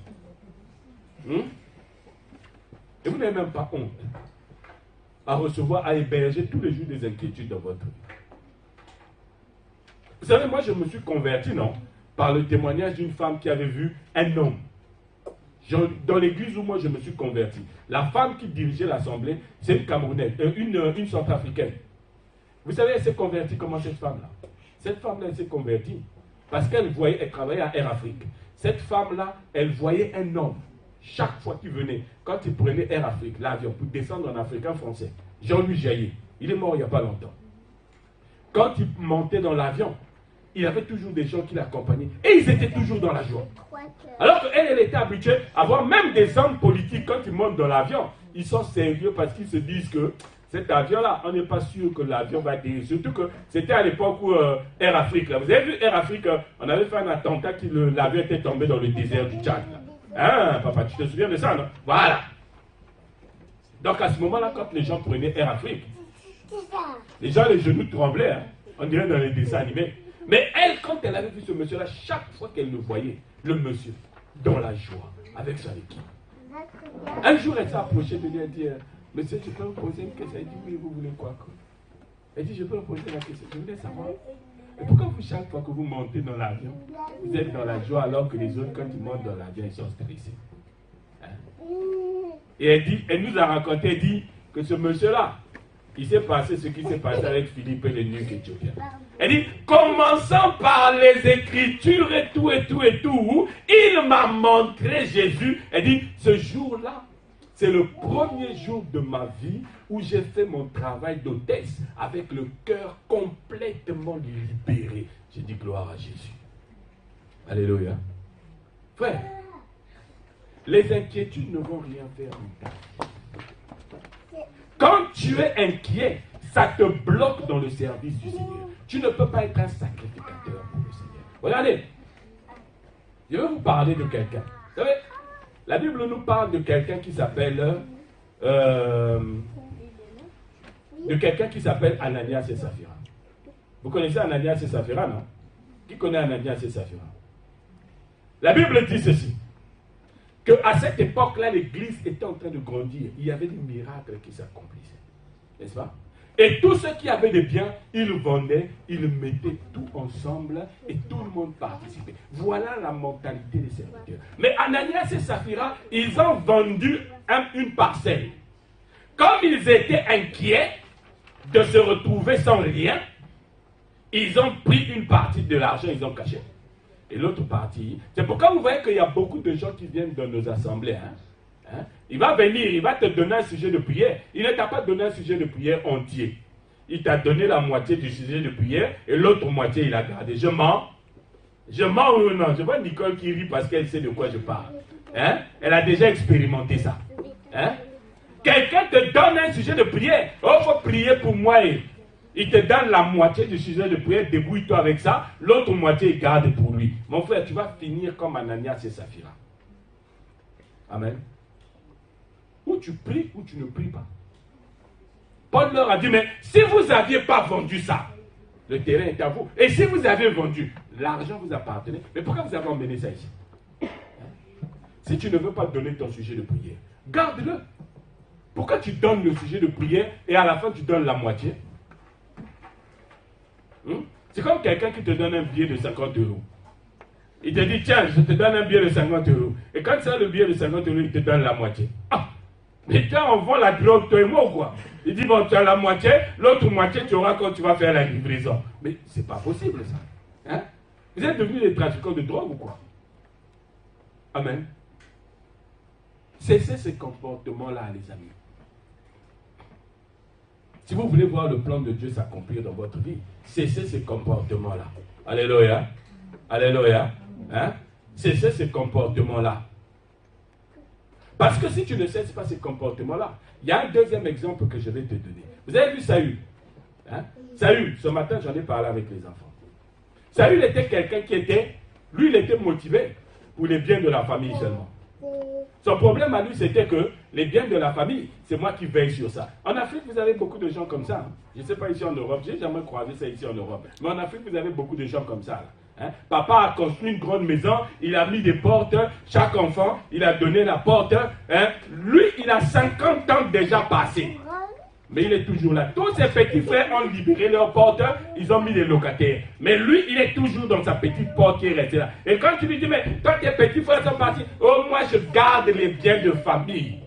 Et vous n'avez même pas honte à recevoir, à héberger tous les jours des inquiétudes dans votre vie. Vous savez, moi je me suis converti, non, par le témoignage d'une femme qui avait vu un homme. Dans l'église où moi je me suis converti, la femme qui dirigeait l'assemblée, c'est une Camerounaise, une Centrafricaine. Vous savez, elle s'est convertie comment cette femme-là? Cette femme-là, elle s'est convertie parce qu'elle voyait, elle travaillait à Air Afrique. Cette femme-là, elle voyait un homme. Chaque fois qu'il venait, quand il prenait Air Afrique, l'avion, pour descendre en africain français, Jean-Louis Jaillet, il est mort il n'y a pas longtemps. Quand il montait dans l'avion, il y avait toujours des gens qui l'accompagnaient. Et ils étaient toujours dans la joie. Alors qu'elle, elle était habituée à voir même des hommes politiques, quand ils montent dans l'avion, ils sont sérieux parce qu'ils se disent que cet avion-là, on n'est pas sûr que l'avion va atterrir. Surtout que c'était à l'époque où Air Afrique, là. Vous avez vu Air Afrique, on avait fait un attentat, l'avion était tombé dans le désert du Tchad. Là. Hein, papa, tu te souviens de ça, non? Voilà. Donc à ce moment-là, quand les gens prenaient Air Afrique, les gens, les genoux tremblaient, hein, on dirait dans les dessins animés. Mais elle, quand elle avait vu ce monsieur-là, chaque fois qu'elle le voyait, le monsieur, dans la joie, avec son équipe. Un jour, elle s'est approchée de lui et dit, monsieur, je peux vous poser une question? Elle dit, oui, vous voulez quoi? Elle dit, je peux vous poser la question. Je voulais savoir. Et pourquoi vous, chaque fois que vous montez dans l'avion, vous êtes dans la joie alors que les autres, quand ils montent dans l'avion, ils sont stressés? Hein? Et elle dit, elle nous a raconté, elle dit que ce monsieur-là, il s'est passé ce qui s'est passé avec Philippe et le nuque éthiopien. Elle dit, commençant par les Écritures et tout, il m'a montré Jésus. Elle dit, ce jour-là, c'est le premier jour de ma vie où j'ai fait mon travail d'hôtesse avec le cœur complètement libéré. J'ai dit gloire à Jésus. Alléluia. Frère, les inquiétudes ne vont rien faire en ta vie. Quand tu es inquiet, ça te bloque dans le service du Seigneur. Tu ne peux pas être un sacrificateur pour le Seigneur. Regardez, je vais vous parler de quelqu'un. Vous savez, la Bible nous parle de quelqu'un qui s'appelle Ananias et Saphira. Vous connaissez Ananias et Saphira, non? Qui connaît Ananias et Saphira? La Bible dit ceci, qu'à cette époque-là, l'église était en train de grandir. Il y avait des miracles qui s'accomplissaient. N'est-ce pas? Et tous ceux qui avaient des biens, ils vendaient, ils mettaient tout ensemble et tout le monde participait. Voilà la mentalité des serviteurs. Mais Ananias et Saphira, ils ont vendu une parcelle. Comme ils étaient inquiets de se retrouver sans rien, ils ont pris une partie de l'argent, ils ont caché. Et l'autre partie, c'est pourquoi vous voyez qu'il y a beaucoup de gens qui viennent dans nos assemblées. Hein? Il va venir, il va te donner un sujet de prière. Il ne t'a pas donné un sujet de prière entier. Il t'a donné la moitié du sujet de prière et l'autre moitié, il a gardé. Je mens ou non? Je vois Nicole qui rit parce qu'elle sait de quoi je parle. Hein? Elle a déjà expérimenté ça. Hein? Quelqu'un te donne un sujet de prière. Oh, il faut prier pour moi. Il te donne la moitié du sujet de prière, débrouille-toi avec ça. L'autre moitié, il garde pour lui. Mon frère, tu vas finir comme Ananias et Saphira. Amen. Ou tu pries ou tu ne pries pas. Paul leur a dit, mais si vous n'aviez pas vendu ça, le terrain est à vous. Et si vous avez vendu, l'argent vous appartenait. Mais pourquoi vous avez emmené ça ici? Si tu ne veux pas donner ton sujet de prière, garde-le. Pourquoi tu donnes le sujet de prière et à la fin tu donnes la moitié? C'est comme quelqu'un qui te donne un billet de 50 €. Il te dit, tiens, je te donne un billet de 50 euros. Et quand tu as le billet de 50 euros, il te donne la moitié. Ah, mais toi, on vend la drogue, toi et moi ou quoi? Il dit, bon, tu as la moitié, l'autre moitié, tu auras quand tu vas faire la livraison. Mais c'est pas possible, ça. Hein? Vous êtes devenus des trafiquants de drogue ou quoi? Amen. Cessez ces comportements-là, les amis. Si vous voulez voir le plan de Dieu s'accomplir dans votre vie, cessez ces comportements-là. Alléluia. Alléluia. Hein? Cessez ces comportements-là. Parce que si tu ne cesses pas ces comportements-là, il y a un deuxième exemple que je vais te donner. Vous avez vu Saül? Hein? Saül, ce matin, j'en ai parlé avec les enfants. Saül était quelqu'un qui était, lui, il était motivé pour les biens de la famille seulement. Son problème à lui, c'était que les biens de la famille, c'est moi qui veille sur ça. En Afrique, vous avez beaucoup de gens comme ça. Hein? Je ne sais pas ici en Europe, je n'ai jamais croisé ça ici en Europe. Mais en Afrique, vous avez beaucoup de gens comme ça. Là. Hein? Papa a construit une grande maison, il a mis des portes, chaque enfant, il a donné la porte. Hein? Lui, il a 50 ans déjà passé. Mais il est toujours là. Tous ses petits frères ont libéré leurs portes, ils ont mis des locataires. Mais lui, il est toujours dans sa petite porte qui est restée là. Et quand tu lui dis, mais quand tes petits frères sont partis, oh, moi je garde les biens de famille.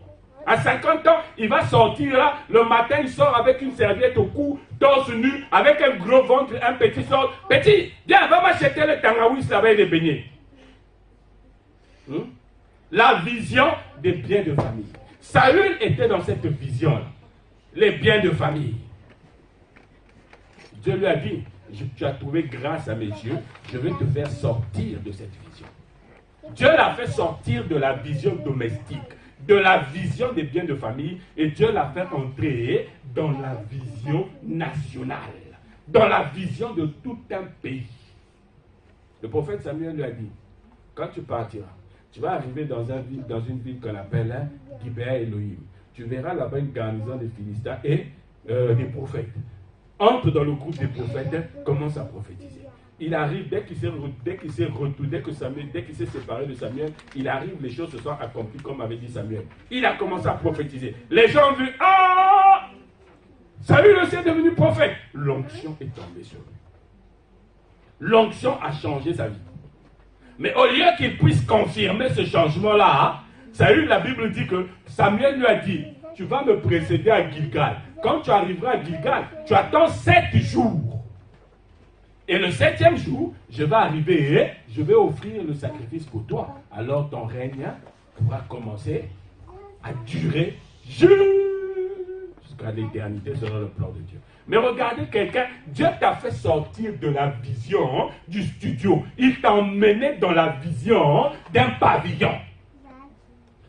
À 50 ans, il va sortir là, le matin, il sort avec une serviette au cou, torse nu, avec un gros ventre, un petit sort. Petit, viens, va m'acheter le tangaouis là-bas et les beignets. La vision des biens de famille. Saül était dans cette vision-là. Les biens de famille. Dieu lui a dit, tu as trouvé grâce à mes yeux, je vais te faire sortir de cette vision. Dieu l'a fait sortir de la vision domestique, de la vision des biens de famille, et Dieu l'a fait entrer dans la vision nationale, dans la vision de tout un pays. Le prophète Samuel lui a dit, quand tu partiras, tu vas arriver dans une ville qu'on appelle Gibea Elohim. Tu verras là-bas une garnison des Philistins et des prophètes. Entre dans le groupe des prophètes, commence à prophétiser. Il arrive, dès qu'il s'est séparé de Samuel, il arrive, les choses se sont accomplies comme avait dit Samuel. Il a commencé à prophétiser. Les gens ont vu, ah, Saül aussi est devenu prophète. L'onction est tombée sur lui. L'onction a changé sa vie. Mais au lieu qu'il puisse confirmer ce changement-là, Saül, la Bible dit que Samuel lui a dit, tu vas me précéder à Gilgal. Quand tu arriveras à Gilgal, tu attends 7 jours. Et le 7e jour, je vais arriver et je vais offrir le sacrifice pour toi. Alors ton règne pourra commencer à durer jusqu'à l'éternité selon le plan de Dieu. Mais regardez quelqu'un, Dieu t'a fait sortir de la vision du studio. Il t'a emmené dans la vision d'un pavillon.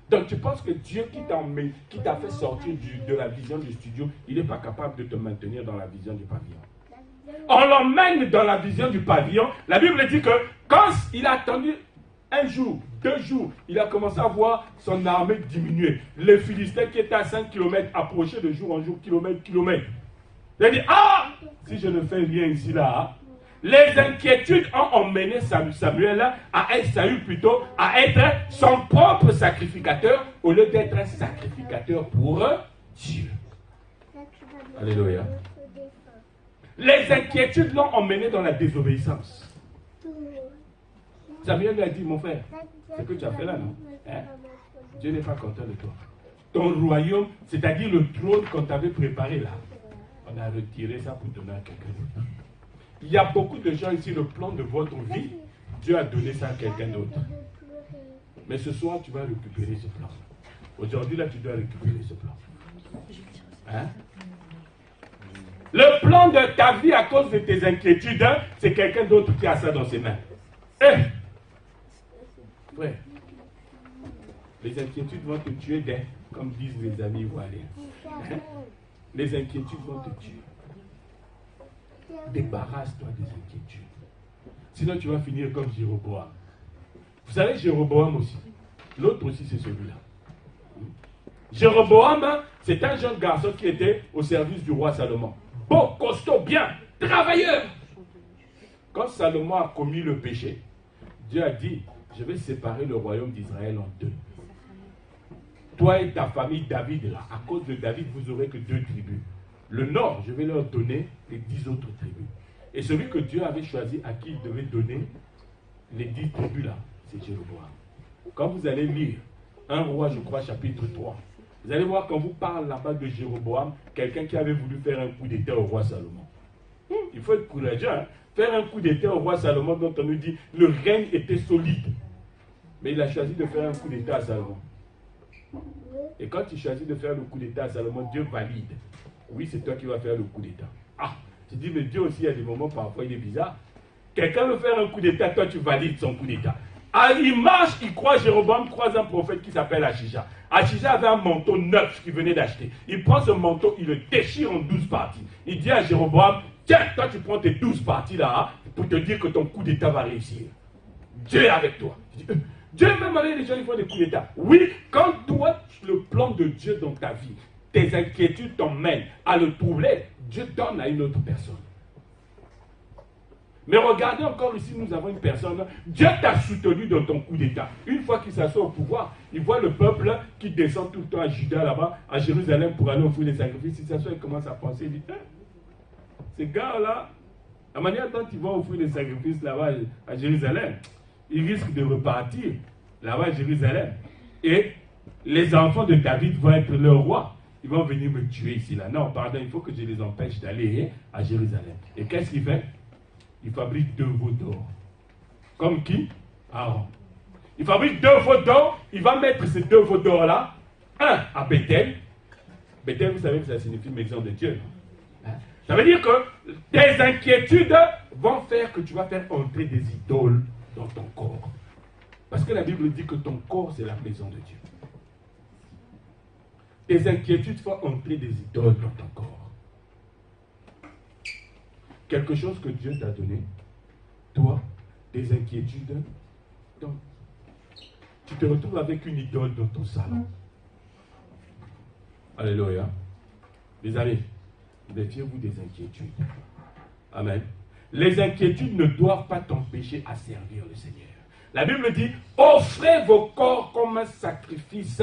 Donc tu penses que Dieu qui t'a fait sortir de la vision du studio, il n'est pas capable de te maintenir dans la vision du pavillon. On l'emmène dans la vision du pavillon. La Bible dit que quand il a attendu 1 jour, 2 jours, il a commencé à voir son armée diminuer. Les Philistins qui étaient à 5 km approchaient de jour en jour, kilomètre. Il a dit, ah, si je ne fais rien ici là, les inquiétudes ont emmené Samuel à être Saül plutôt, à être son propre sacrificateur au lieu d'être un sacrificateur pour Dieu. Alléluia. Les inquiétudes l'ont emmené dans la désobéissance. Samuel lui a dit, mon frère, ce que tu as fait là, non? Hein? Dieu n'est pas content de toi. Ton royaume, c'est-à-dire le trône qu'on t'avait préparé là, on a retiré ça pour donner à quelqu'un d'autre. Il y a beaucoup de gens ici, le plan de votre vie, Dieu a donné ça à quelqu'un d'autre. Mais ce soir, tu vas récupérer ce plan. Aujourd'hui, là, tu dois récupérer ce plan. Hein? Le plan de ta vie à cause de tes inquiétudes, hein, c'est quelqu'un d'autre qui a ça dans ses mains. Frère, les inquiétudes vont te tuer, comme disent les amis ivoiriens. Hein? Les inquiétudes vont te tuer. Débarrasse-toi des inquiétudes. Sinon, tu vas finir comme Jéroboam. Vous savez, Jéroboam aussi. L'autre aussi, c'est celui-là. Jéroboam, c'est un jeune garçon qui était au service du roi Salomon. Beau, costaud, bien, travailleur. Quand Salomon a commis le péché, Dieu a dit, je vais séparer le royaume d'Israël en 2. Toi et ta famille David, là, à cause de David, vous n'aurez que 2 tribus. Le nord, je vais leur donner les 10 autres tribus. Et celui que Dieu avait choisi, à qui il devait donner les 10 tribus là, c'est Jéroboam. Quand vous allez lire 1 roi, je crois, chapitre 3, vous allez voir quand vous parle là-bas de Jéroboam, quelqu'un qui avait voulu faire un coup d'état au roi Salomon. Il faut être courageux, hein? Faire un coup d'état au roi Salomon dont on nous dit le règne était solide. Mais il a choisi de faire un coup d'état à Salomon. Et quand il choisit de faire le coup d'état à Salomon, Dieu valide. Oui, c'est toi qui vas faire le coup d'état. Ah, tu dis, mais Dieu aussi, il y a des moments parfois, il est bizarre. Quelqu'un veut faire un coup d'état, toi tu valides son coup d'état. Ah, il marche, il croit, Jéroboam croise un prophète qui s'appelle Achija. Achija avait un manteau neuf qu'il venait d'acheter. Il prend ce manteau, il le déchire en 12 parties. Il dit à Jéroboam, tiens, toi tu prends tes 12 parties là, pour te dire que ton coup d'état va réussir. Dieu est avec toi. Dieu est même avec les gens qui font des coups d'état. Oui, quand toi, le plan de Dieu dans ta vie, tes inquiétudes t'emmènent à le troubler, Dieu donne à une autre personne. Mais regardez encore ici, nous avons une personne, Dieu t'a soutenu dans ton coup d'état. Une fois qu'il s'assoit au pouvoir, il voit le peuple qui descend tout le temps à Juda là-bas, à Jérusalem pour aller offrir les sacrifices. Il s'assoit et commence à penser, il dit, ces gars-là, la manière dont ils vont offrir les sacrifices là-bas à Jérusalem, ils risquent de repartir là-bas à Jérusalem. Et les enfants de David vont être leurs rois. Ils vont venir me tuer ici, là. Non, pardon, il faut que je les empêche d'aller à Jérusalem. Et qu'est-ce qu'il fait? Il fabrique 2 veaux d'or. Comme qui? Aaron. Il fabrique 2 veaux d'or. Il va mettre ces 2 veaux d'or-là, un à Bethel. Bethel, vous savez que ça signifie maison de Dieu. Hein? Ça veut dire que tes inquiétudes vont faire que tu vas faire entrer des idoles dans ton corps. Parce que la Bible dit que ton corps, c'est la maison de Dieu. Tes inquiétudes font entrer des idoles dans ton corps. Quelque chose que Dieu t'a donné, toi, des inquiétudes, donc, tu te retrouves avec une idole dans ton salon. Alléluia. Les amis, méfiez-vous des inquiétudes. Amen. Les inquiétudes ne doivent pas t'empêcher à servir le Seigneur. La Bible dit, offrez vos corps comme un sacrifice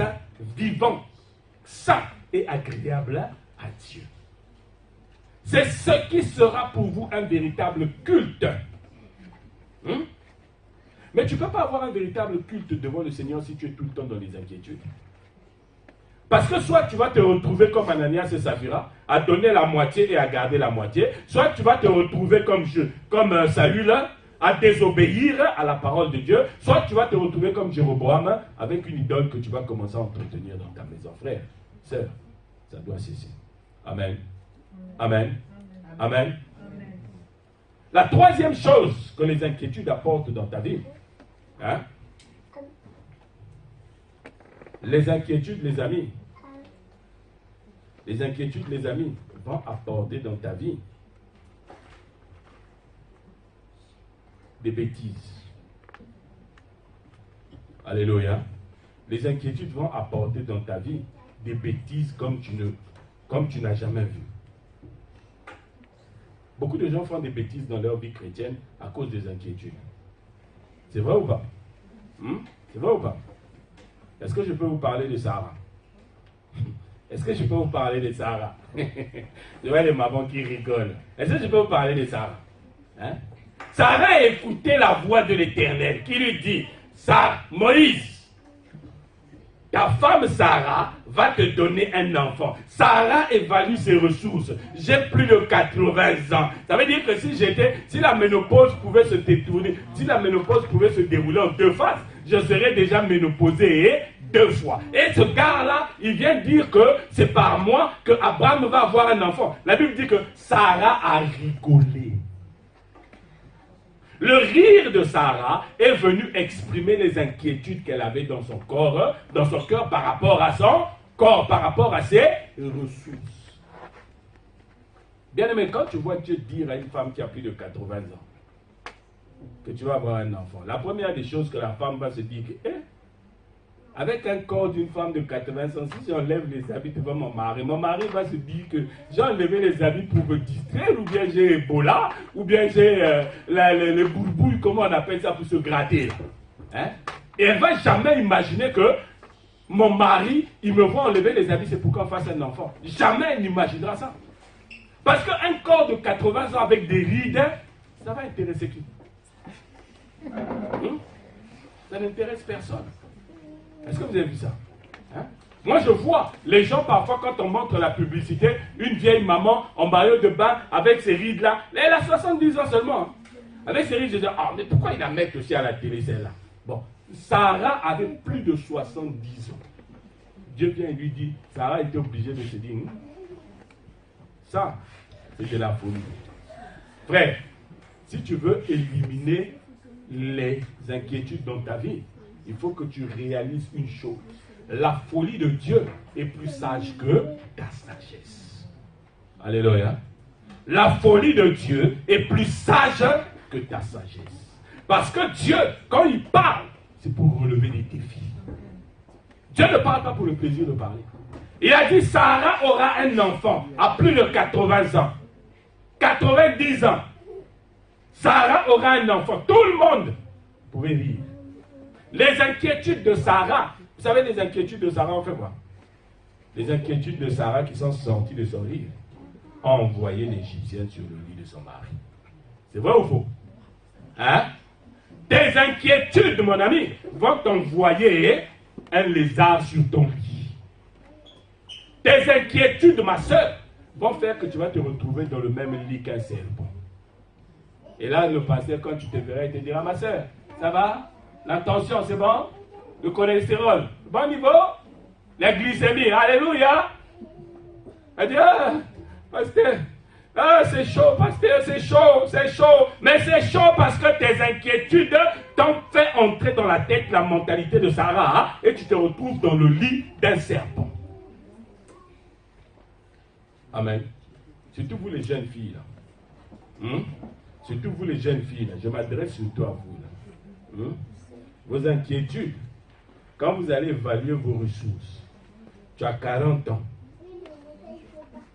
vivant, saint et agréable à Dieu. C'est ce qui sera pour vous un véritable culte. Mais tu ne peux pas avoir un véritable culte devant le Seigneur si tu es tout le temps dans les inquiétudes. Parce que soit tu vas te retrouver comme Ananias et Saphira, à donner la moitié et à garder la moitié, soit tu vas te retrouver comme Saül, à désobéir à la parole de Dieu, soit tu vas te retrouver comme Jéroboam, avec une idole que tu vas commencer à entretenir dans ta maison. Frère, sœur, ça doit cesser. Amen. Amen. Amen. La troisième chose que les inquiétudes apportent dans ta vie, hein? Les inquiétudes, les amis, vont apporter dans ta vie des bêtises. Alléluia. Les inquiétudes vont apporter dans ta vie des bêtises comme tu n'as jamais vu. Beaucoup de gens font des bêtises dans leur vie chrétienne à cause des inquiétudes. C'est vrai ou pas? C'est vrai ou pas? Est-ce que je peux vous parler de Sarah? Est-ce que je peux vous parler de Sarah? Je vois les mamans qui rigolent. Est-ce que je peux vous parler de Sarah? Hein? Sarah a écouté la voix de l'Éternel qui lui dit, Moïse, ta femme Sarah va te donner un enfant. Sarah évalue ses ressources. J'ai plus de 80 ans. Ça veut dire que si la ménopause pouvait se détourner, si la ménopause pouvait se dérouler en 2 phases, je serais déjà ménopausé 2 fois. Et ce gars-là, il vient dire que c'est par moi que Abraham va avoir un enfant. La Bible dit que Sarah a rigolé. Le rire de Sarah est venu exprimer les inquiétudes qu'elle avait dans son corps, dans son cœur par rapport à son corps, par rapport à ses ressources. Bien aimé, quand tu vois Dieu dire à une femme qui a plus de 80 ans que tu vas avoir un enfant, la première des choses que la femme va se dire, avec un corps d'une femme de 80 ans, si j'enlève les habits devant mon mari va se dire que j'ai enlevé les habits pour me distraire, ou bien j'ai Ebola, ou bien j'ai les boubouilles, comment on appelle ça, pour se gratter. Hein? Et elle ne va jamais imaginer que mon mari, il me voit enlever les habits, c'est pour qu'on fasse un enfant. Jamais elle n'imaginera ça. Parce qu'un corps de 80 ans avec des rides, ça va intéresser qui? Ça n'intéresse personne. Est-ce que vous avez vu ça? Moi, je vois les gens, parfois, quand on montre la publicité, une vieille maman en maillot de bain avec ses rides là. Elle a 70 ans seulement. Hein. Avec ses rides, je dis, ah, mais pourquoi il la met aussi à la télé, celle-là? Bon, Sarah avait plus de 70 ans. Dieu vient et lui dit, Sarah était obligée de se dire, ça, c'est de la folie. Frère, si tu veux éliminer les inquiétudes dans ta vie, il faut que tu réalises une chose. La folie de Dieu est plus sage que ta sagesse. Alléluia. La folie de Dieu est plus sage que ta sagesse. Parce que Dieu, quand il parle, c'est pour relever des défis. Dieu ne parle pas pour le plaisir de parler. Il a dit, Sarah aura un enfant à plus de 80 ans. 90 ans. Sarah aura un enfant. Tout le monde pouvait rire. Les inquiétudes de Sarah, vous savez, les inquiétudes de Sarah ont fait quoi? Les inquiétudes de Sarah qui sont sorties de son lit ont envoyé l'Égyptienne sur le lit de son mari. C'est vrai ou faux? Hein? Des inquiétudes, mon ami, vont t'envoyer un lézard sur ton lit. Des inquiétudes, ma soeur, vont faire que tu vas te retrouver dans le même lit qu'un serpent. Et là, le pasteur, quand tu te verras, il te dira, ma soeur, ça va? La tension, c'est bon? Le cholestérol, bon niveau? La glycémie, alléluia! Elle dit, ah, pasteur, ah, c'est chaud, pasteur, c'est chaud. Mais c'est chaud parce que tes inquiétudes t'ont fait entrer dans la tête la mentalité de Sarah et tu te retrouves dans le lit d'un serpent. Amen. Surtout vous les jeunes filles, là. Surtout vous les jeunes filles, là. Je m'adresse surtout à vous, là. Vos inquiétudes, quand vous allez évaluer vos ressources, tu as 40 ans.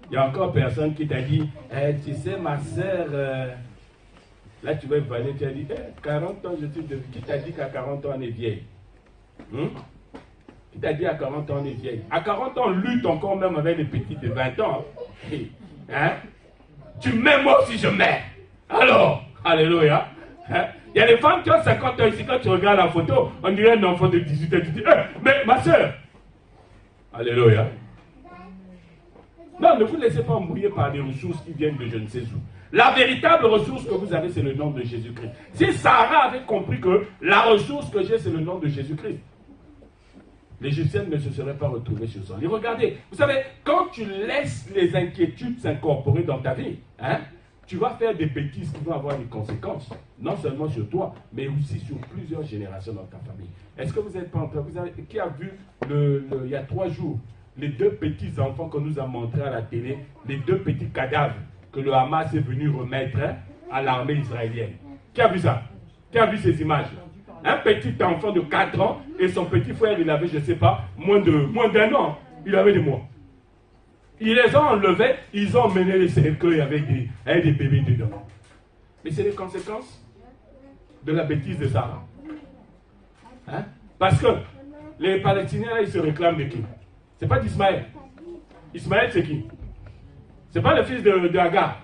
Il y a encore personne qui t'a dit, tu sais, ma soeur, là tu vas évaluer, tu as dit, 40 ans, je suis devenu. Qui t'a dit qu'à 40 ans, on est vieille? Qui t'a dit à 40 ans, on est vieille? À 40 ans, on lutte encore même avec les petits de 20 ans. Hein? Tu m'aimes, moi aussi je m'aime. Alors, alléluia. Hein? Il y a des femmes qui ont 50 ans ici, quand tu regardes la photo, on dirait un enfant de 18 ans. Tu dis, mais ma soeur. Alléluia. Non, ne vous laissez pas embrouiller par des ressources qui viennent de je ne sais où. La véritable ressource que vous avez, c'est le nom de Jésus-Christ. Si Sarah avait compris que la ressource que j'ai, c'est le nom de Jésus-Christ, l'Égyptienne ne se serait pas retrouvée sur son lit. Regardez, vous savez, quand tu laisses les inquiétudes s'incorporer dans ta vie, tu vas faire des bêtises qui vont avoir des conséquences, non seulement sur toi, mais aussi sur plusieurs générations dans ta famille. Est-ce que vous n'êtes pas en train, qui a vu il y a 3 jours, les 2 petits enfants qu'on nous a montrés à la télé, les 2 petits cadavres que le Hamas est venu remettre à l'armée israélienne? Qui a vu ça? Qui a vu ces images? Un petit enfant de 4 ans et son petit frère, il avait, je ne sais pas, moins d'un an. Il avait des mois. Ils les ont enlevés, ils ont emmené les cercueils avec des bébés dedans. Mais c'est les conséquences de la bêtise de Sarah. Parce que les Palestiniens, là, ils se réclament de qui? C'est pas d'Ismaël. Ismaël, c'est qui? C'est pas le fils de Agar.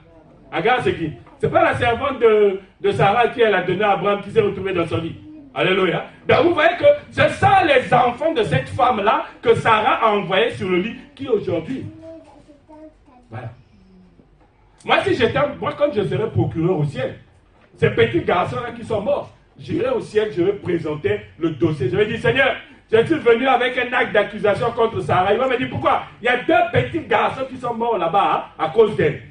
Agar, c'est qui? C'est pas la servante de Sarah qui elle a donné à Abraham qui s'est retrouvé dans son lit. Alléluia. Donc vous voyez que ce sont les enfants de cette femme-là que Sarah a envoyés sur le lit qui aujourd'hui. Voilà. Moi, quand je serai procureur au ciel, ces petits garçons-là qui sont morts, j'irai au ciel, je vais présenter le dossier. Je vais dire, Seigneur, je suis venu avec un acte d'accusation contre Sarah. Il va me dire, pourquoi? Il y a 2 petits garçons qui sont morts là-bas à cause d'elle.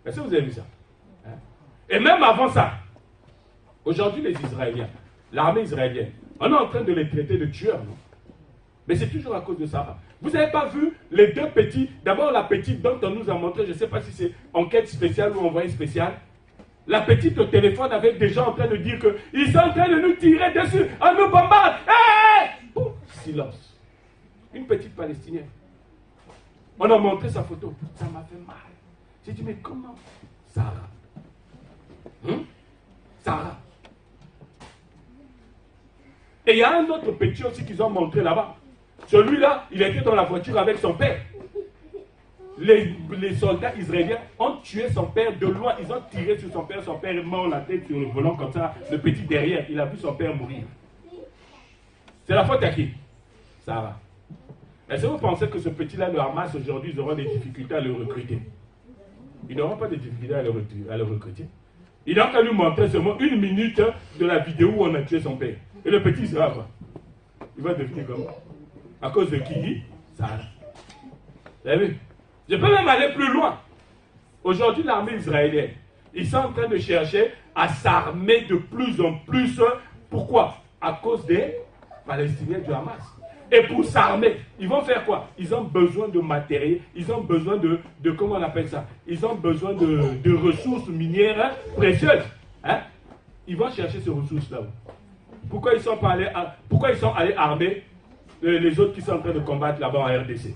Est-ce que vous avez vu ça? Et même avant ça, aujourd'hui les Israéliens, l'armée israélienne, on est en train de les traiter de tueurs, non? Mais c'est toujours à cause de Sarah. Vous n'avez pas vu les 2 petits, d'abord la petite dont on nous a montré, je ne sais pas si c'est enquête spéciale ou envoyé spécial. La petite au téléphone avec des gens en train de dire qu'ils sont en train de nous tirer dessus, on nous bombarde. Hey! Silence. Une petite Palestinienne. On a montré sa photo. Ça m'a fait mal. J'ai dit, mais comment? Sarah. Sarah. Et il y a un autre petit aussi qu'ils ont montré là-bas. Celui-là, il était dans la voiture avec son père. Les soldats israéliens ont tué son père de loin. Ils ont tiré sur son père est mort la tête sur le volant comme ça, le petit derrière. Il a vu son père mourir. C'est la faute à qui? Sarah. Est-ce que vous pensez que ce petit-là, le Hamas, aujourd'hui, ils auront des difficultés à le recruter? Ils n'auront pas de difficultés à le recruter. Il a qu'à lui montrer seulement 1 minute de la vidéo où on a tué son père. Et le petit sera quoi? Il va devenir comme ça. À cause de qui? Sarah. Vous avez vu? Je peux même aller plus loin. Aujourd'hui, l'armée israélienne, ils sont en train de chercher à s'armer de plus en plus. Pourquoi? À cause des Palestiniens du Hamas. Et pour s'armer, ils vont faire quoi? Ils ont besoin de matériel, ils ont besoin de comment on appelle ça? Ils ont besoin de ressources minières précieuses. Hein? Ils vont chercher ces ressources-là. Pourquoi ils sont allés armer les autres qui sont en train de combattre là-bas en RDC?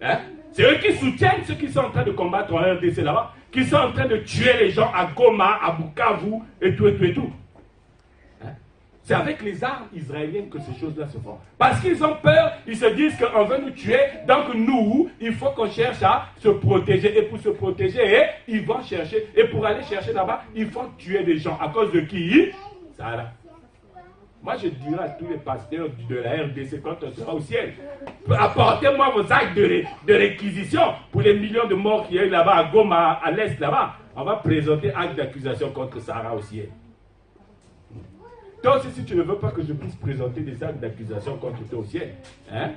Hein? C'est eux qui soutiennent ceux qui sont en train de combattre en RDC là-bas, qui sont en train de tuer les gens à Goma, à Bukavu et tout. Hein? C'est avec les armes israéliennes que ces choses-là se font. Parce qu'ils ont peur, ils se disent qu'on veut nous tuer, donc nous, il faut qu'on cherche à se protéger. Et pour se protéger, ils vont chercher, et pour aller chercher là-bas, ils font tuer des gens. À cause de qui? Ça là. Moi, je dirais à tous les pasteurs de la RDC quand on sera au ciel, apportez-moi vos actes de réquisition pour les millions de morts qu'il y a eu là-bas, à Goma, à l'est là-bas. On va présenter acte d'accusation contre Sarah au ciel. Toi aussi, si tu ne veux pas que je puisse présenter des actes d'accusation contre toi au ciel, hein,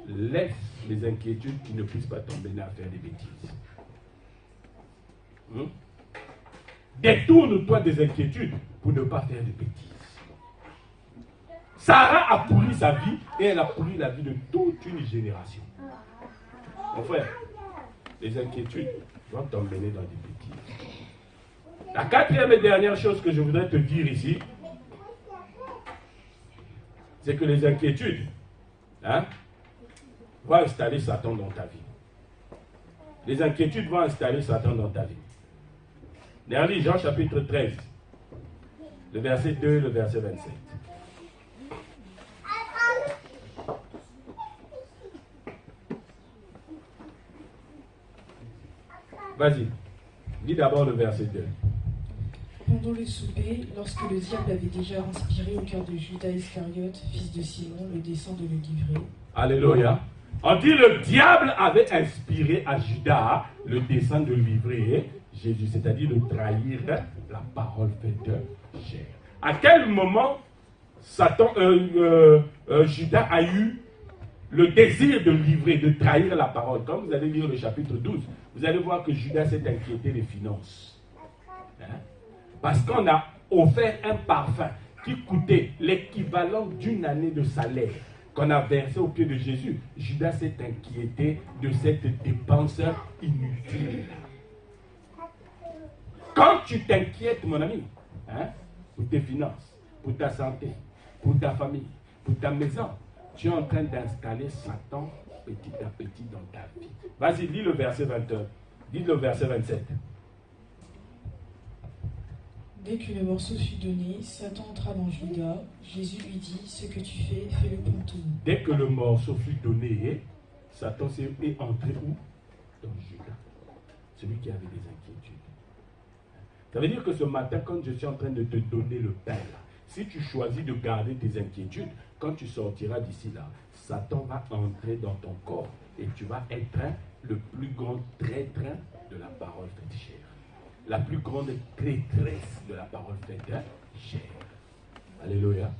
laisse les inquiétudes qui ne puissent pas t'emmener à faire des bêtises. Détourne-toi des inquiétudes pour ne pas faire de bêtises. Sarah a pourri sa vie et elle a pourri la vie de toute une génération. Mon frère, les inquiétudes vont t'emmener dans des bêtises. La 4e et dernière chose que je voudrais te dire ici, c'est que les inquiétudes vont installer Satan dans ta vie. Les inquiétudes vont installer Satan dans ta vie. Dernier Jean chapitre 13, le verset 2 et le verset 27. Vas-y, lis d'abord le verset 2. Pendant le souper, lorsque le diable avait déjà inspiré au cœur de Judas Iscariote, fils de Simon, le dessein de le livrer. Alléluia. On dit le diable avait inspiré à Judas le dessein de livrer Jésus, c'est-à-dire de trahir la parole faite chair. À quel moment Judas a eu le désir de livrer, de trahir la parole? Quand vous allez lire le chapitre 12, vous allez voir que Judas s'est inquiété des finances. Parce qu'on a offert un parfum qui coûtait l'équivalent d'une année de salaire qu'on a versé au pied de Jésus. Judas s'est inquiété de cette dépense inutile. Quand tu t'inquiètes, mon ami, pour tes finances, pour ta santé, pour ta famille, pour ta maison, tu es en train d'installer Satan petit à petit dans ta vie. Vas-y, lis le verset 21. Lis le verset 27. Dès que le morceau fut donné, Satan entra dans Judas. Jésus lui dit, ce que tu fais, fais-le promptement. Dès que le morceau fut donné, Satan est entré où? Dans Judas. Celui qui avait des inquiétudes. Ça veut dire que ce matin, quand je suis en train de te donner le pain, là, si tu choisis de garder tes inquiétudes, quand tu sortiras d'ici là, Satan va entrer dans ton corps et tu vas être le plus grand traître de la parole faite chair. La plus grande traîtresse de la parole faite chair. Alléluia.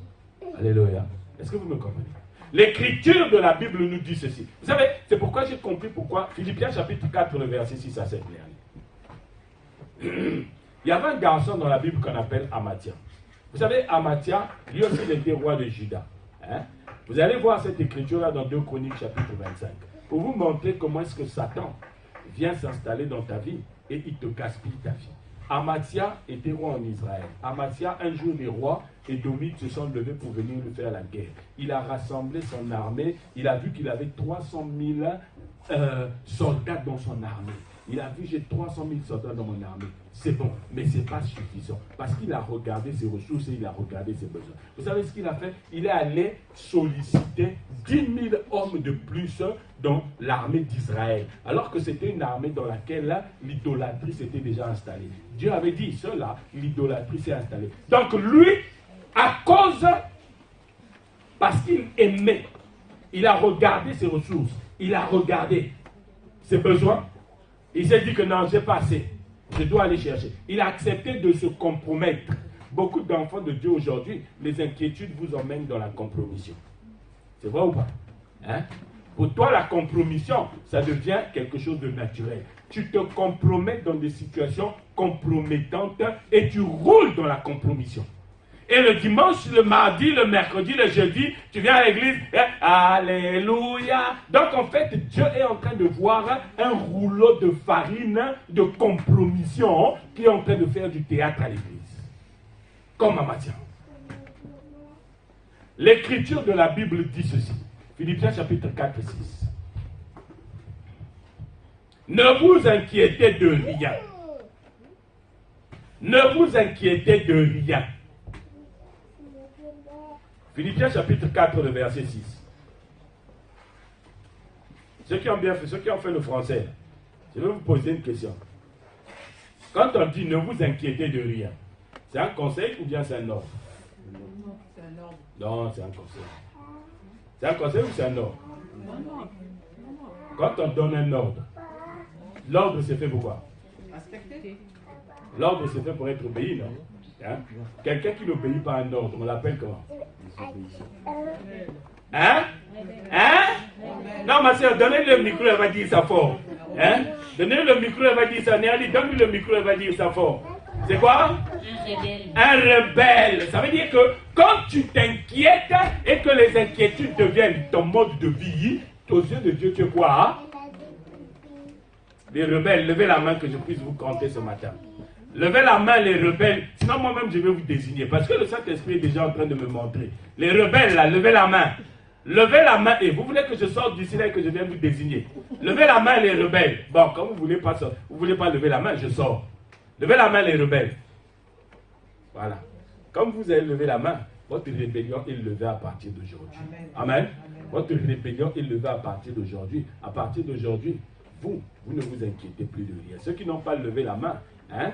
Alléluia. Est-ce que vous me comprenez? L'écriture de la Bible nous dit ceci. Vous savez, c'est pourquoi j'ai compris pourquoi Philippiens chapitre 4, le verset 6 à 7. Il y avait un garçon dans la Bible qu'on appelle Amathia. Vous savez, Amathia, lui aussi, il était roi de Juda. Vous allez voir cette écriture-là dans 2 Chroniques chapitre 25. Pour vous montrer comment est-ce que Satan vient s'installer dans ta vie et il te gaspille ta vie. Amathia était roi en Israël. Amathia, un jour, les rois édomites se sont levés pour venir lui faire la guerre. Il a rassemblé son armée. Il a vu qu'il avait 300 000 soldats dans son armée. Il a vu, j'ai 300 000 soldats dans mon armée. C'est bon, mais ce n'est pas suffisant. Parce qu'il a regardé ses ressources et il a regardé ses besoins. Vous savez ce qu'il a fait? Il est allé solliciter 10 000 hommes de plus dans l'armée d'Israël. Alors que c'était une armée dans laquelle l'idolâtrie s'était déjà installée. Dieu avait dit, cela, l'idolâtrie s'est installée. Donc lui, à cause, parce qu'il aimait, il a regardé ses ressources, il a regardé ses besoins. Il s'est dit que non, j'ai pas assez. Je dois aller chercher. Il a accepté de se compromettre. Beaucoup d'enfants de Dieu aujourd'hui, les inquiétudes vous emmènent dans la compromission. C'est vrai ou pas? Hein? Pour toi, la compromission, ça devient quelque chose de naturel. Tu te compromets dans des situations compromettantes et tu roules dans la compromission. Et le dimanche, le mardi, le mercredi, le jeudi, tu viens à l'église, alléluia. Donc en fait, Dieu est en train de voir un rouleau de farine, de compromission, qui est en train de faire du théâtre à l'église. Comme en matière. L'écriture de la Bible dit ceci. Philippiens chapitre 4 et 6. Ne vous inquiétez de rien. Ne vous inquiétez de rien. Philippiens chapitre 4, le verset 6. Ceux qui ont bien fait, ceux qui ont fait le français, je vais vous poser une question. Quand on dit ne vous inquiétez de rien, c'est un conseil ou bien c'est un ordre? C'est un ordre. Non, c'est un conseil. C'est un conseil ou c'est un ordre? Quand on donne un ordre, l'ordre c'est fait pour quoi? Respecter. L'ordre c'est fait pour être obéi, non? Hein? Quelqu'un qui n'obéit pas à un ordre, on l'appelle comment? Hein? Hein? Non, ma soeur, donnez-le micro, elle va dire ça fort. Hein? Donnez-le le micro, elle va dire ça. Néali, donne-lui le micro, elle va dire ça fort. C'est quoi? Un rebelle. Un rebelle. Ça veut dire que quand tu t'inquiètes et que les inquiétudes deviennent ton mode de vie, aux yeux de Dieu, tu es quoi? Hein? Les rebelles, levez la main que je puisse vous compter ce matin. Levez la main, les rebelles. Sinon, moi-même, je vais vous désigner. Parce que le Saint-Esprit est déjà en train de me montrer. Les rebelles, là, levez la main. Levez la main. Et vous voulez que je sorte d'ici là et que je vienne vous désigner. Levez la main, les rebelles. Bon, comme vous ne voulez pas lever la main, je sors. Levez la main, les rebelles. Voilà. Comme vous avez levé la main, votre rébellion est levée à partir d'aujourd'hui. Amen. Votre rébellion est levée à partir d'aujourd'hui. À partir d'aujourd'hui, vous ne vous inquiétez plus de rien. Ceux qui n'ont pas levé la main, hein?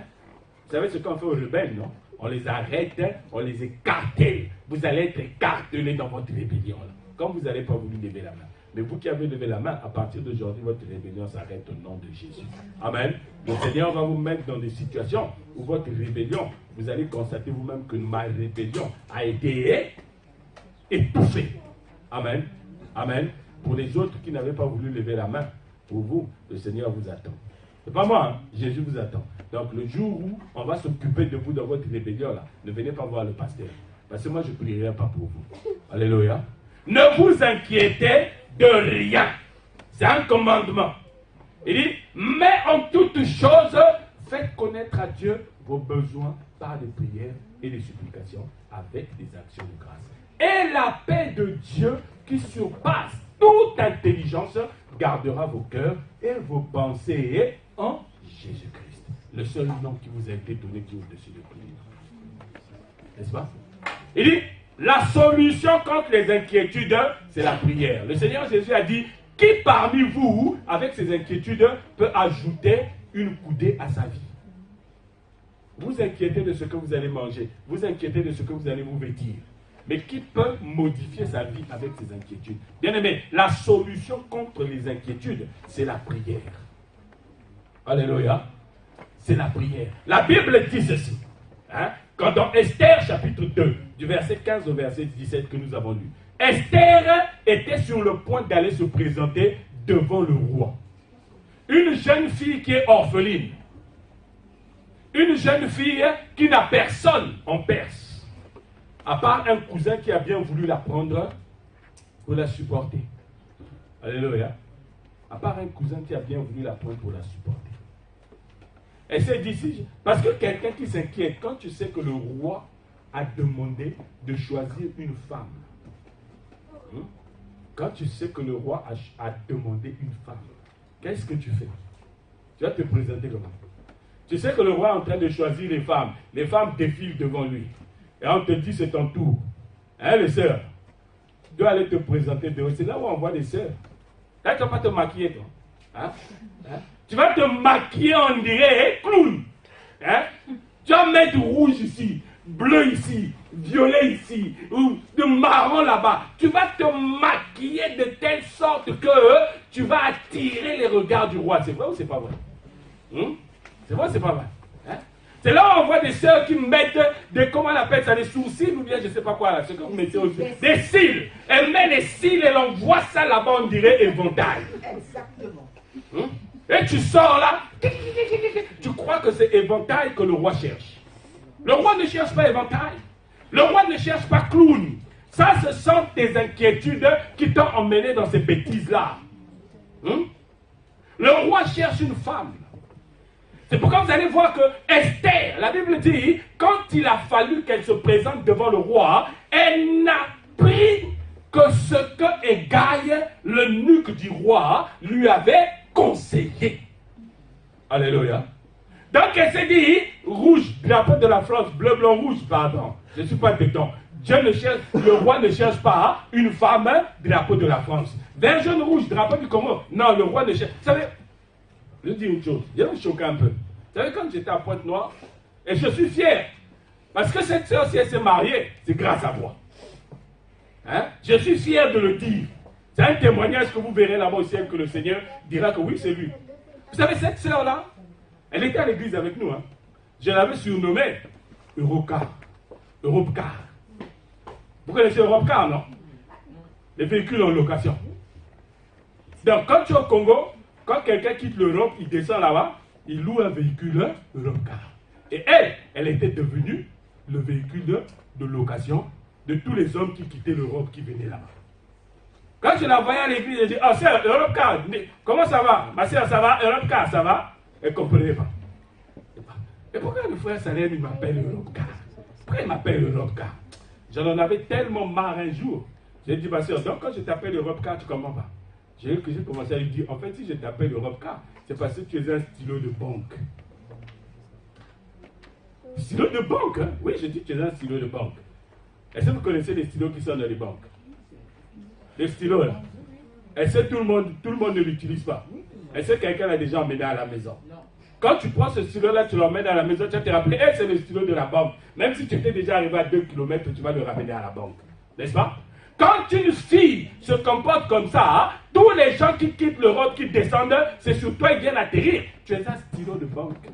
Vous savez ce qu'on fait aux rebelles, non? On les arrête, on les écarte. Vous allez être écartelés dans votre rébellion. Là. Comme vous n'avez pas voulu lever la main. Mais vous qui avez levé la main, à partir d'aujourd'hui, votre rébellion s'arrête au nom de Jésus. Amen. Le Seigneur va vous mettre dans des situations où votre rébellion, vous allez constater vous-même que ma rébellion a été étouffée. Amen. Amen. Pour les autres qui n'avaient pas voulu lever la main, pour vous, le Seigneur vous attend. C'est pas moi, hein? Jésus vous attend. Donc le jour où on va s'occuper de vous dans votre rébellion, là, ne venez pas voir le pasteur. Parce que moi, je ne prierai pas pour vous. Alléluia. Ne vous inquiétez de rien. C'est un commandement. Il dit, mais en toutes choses, faites connaître à Dieu vos besoins par des prières et des supplications avec des actions de grâce. Et la paix de Dieu qui surpasse toute intelligence gardera vos cœurs et vos pensées en Jésus-Christ. Le seul nom qui vous a été donné qui est au-dessus de tout. N'est-ce pas? Il dit, la solution contre les inquiétudes, c'est la prière. Le Seigneur Jésus a dit, qui parmi vous, avec ses inquiétudes, peut ajouter une coudée à sa vie? Vous inquiétez de ce que vous allez manger. Vous inquiétez de ce que vous allez vous vêtir. Mais qui peut modifier sa vie avec ses inquiétudes? Bien aimé, la solution contre les inquiétudes, c'est la prière. Alléluia. C'est la prière. La Bible dit ceci. Hein? Quand dans Esther chapitre 2, du verset 15 au verset 17 que nous avons lu, Esther était sur le point d'aller se présenter devant le roi. Une jeune fille qui est orpheline. Une jeune fille qui n'a personne en Perse, à part un cousin qui a bien voulu la prendre pour la supporter. Alléluia. À part un cousin qui a bien voulu la prendre pour la supporter. Et c'est d'ici, parce que quelqu'un qui s'inquiète, quand tu sais que le roi a demandé de choisir une femme, quand tu sais que le roi a demandé une femme, qu'est-ce que tu fais? Tu vas te présenter comment? Tu sais que le roi est en train de choisir les femmes. Les femmes défilent devant lui. Et on te dit c'est ton tour. Hein, les sœurs? Tu dois aller te présenter dehors. C'est là où on voit des sœurs. Là, tu ne vas pas te maquiller, toi. Hein? Hein? Tu vas te maquiller, on dirait, clown. Hein? Tu vas mettre rouge ici, bleu ici, violet ici, ou de marron là-bas. Tu vas te maquiller de telle sorte que tu vas attirer les regards du roi. C'est vrai ou c'est pas vrai? C'est vrai ou c'est pas vrai? Hein? C'est là où on voit des sœurs qui mettent des, comment on appelle ça, des sourcils ou bien je ne sais pas quoi là, ce que vous mettez aux yeux. Des cils. Elle met les cils et on voit ça là-bas, on dirait éventail. Exactement. Et tu sors là, tu crois que c'est éventail que le roi cherche. Le roi ne cherche pas éventail. Le roi ne cherche pas clown. Ça, ce sont tes inquiétudes qui t'ont emmené dans ces bêtises-là. Le roi cherche une femme. C'est pourquoi vous allez voir que Esther, la Bible dit, quand il a fallu qu'elle se présente devant le roi, elle n'a pris que ce que Hégaï, l'eunuque du roi, lui avait conseillé. Alléluia. Donc elle s'est dit, rouge, drapeau de la France, bleu, blanc, rouge, pardon. Je ne suis pas béton. Le roi ne cherche pas une femme, drapeau de la France. Vert, jaune, rouge, drapeau du Congo. Non, le roi ne cherche. Vous savez, je dis une chose, je vais me choquer un peu. Vous savez, quand j'étais à Pointe-Noire, et je suis fier, parce que cette soeur, si elle s'est mariée, c'est grâce à moi. Hein? Je suis fier de le dire. C'est un témoignage que vous verrez là-bas au ciel, que le Seigneur dira que oui, c'est lui. Vous savez, cette sœur-là, elle était à l'église avec nous. Hein? Je l'avais surnommée Europcar. Europcar. Vous connaissez Europcar, non? Les véhicules en location. Donc, quand tu es au Congo, quand quelqu'un quitte l'Europe, il descend là-bas, il loue un véhicule Europcar. Et elle était devenue le véhicule de location de tous les hommes qui quittaient l'Europe, qui venaient là-bas. Quand je la voyais à l'église, je dis, oh sœur, Europcar, comment ça va? Ma sœur, ça va? Europcar, ça va? Elle ne comprenait pas. Et pourquoi le frère Salem, il m'appelle Europcar? Pourquoi il m'appelle Europcar? J'en avais tellement marre un jour. J'ai dit, ma sœur, donc quand je t'appelle Europcar, tu ne comprends pas. J'ai commencé à lui dire, en fait, si je t'appelle Europcar, c'est parce que tu es un stylo de banque. Stylo de banque, hein? Oui, je dis que tu es un stylo de banque. Est-ce que vous connaissez les stylos qui sont dans les banques? Les stylos, là. Est-ce que tout le monde ne l'utilise pas? Est-ce que quelqu'un l'a déjà emmené à la maison? Quand tu prends ce stylo-là, tu l'emmènes à la maison, tu vas te rappeler, c'est le stylo de la banque. Même si tu étais déjà arrivé à 2 km, tu vas le ramener à la banque. N'est-ce pas? Quand une fille se comporte comme ça, tous les gens qui quittent l'Europe, qui descendent, c'est sur toi, ils viennent atterrir. Tu es un stylo de banque.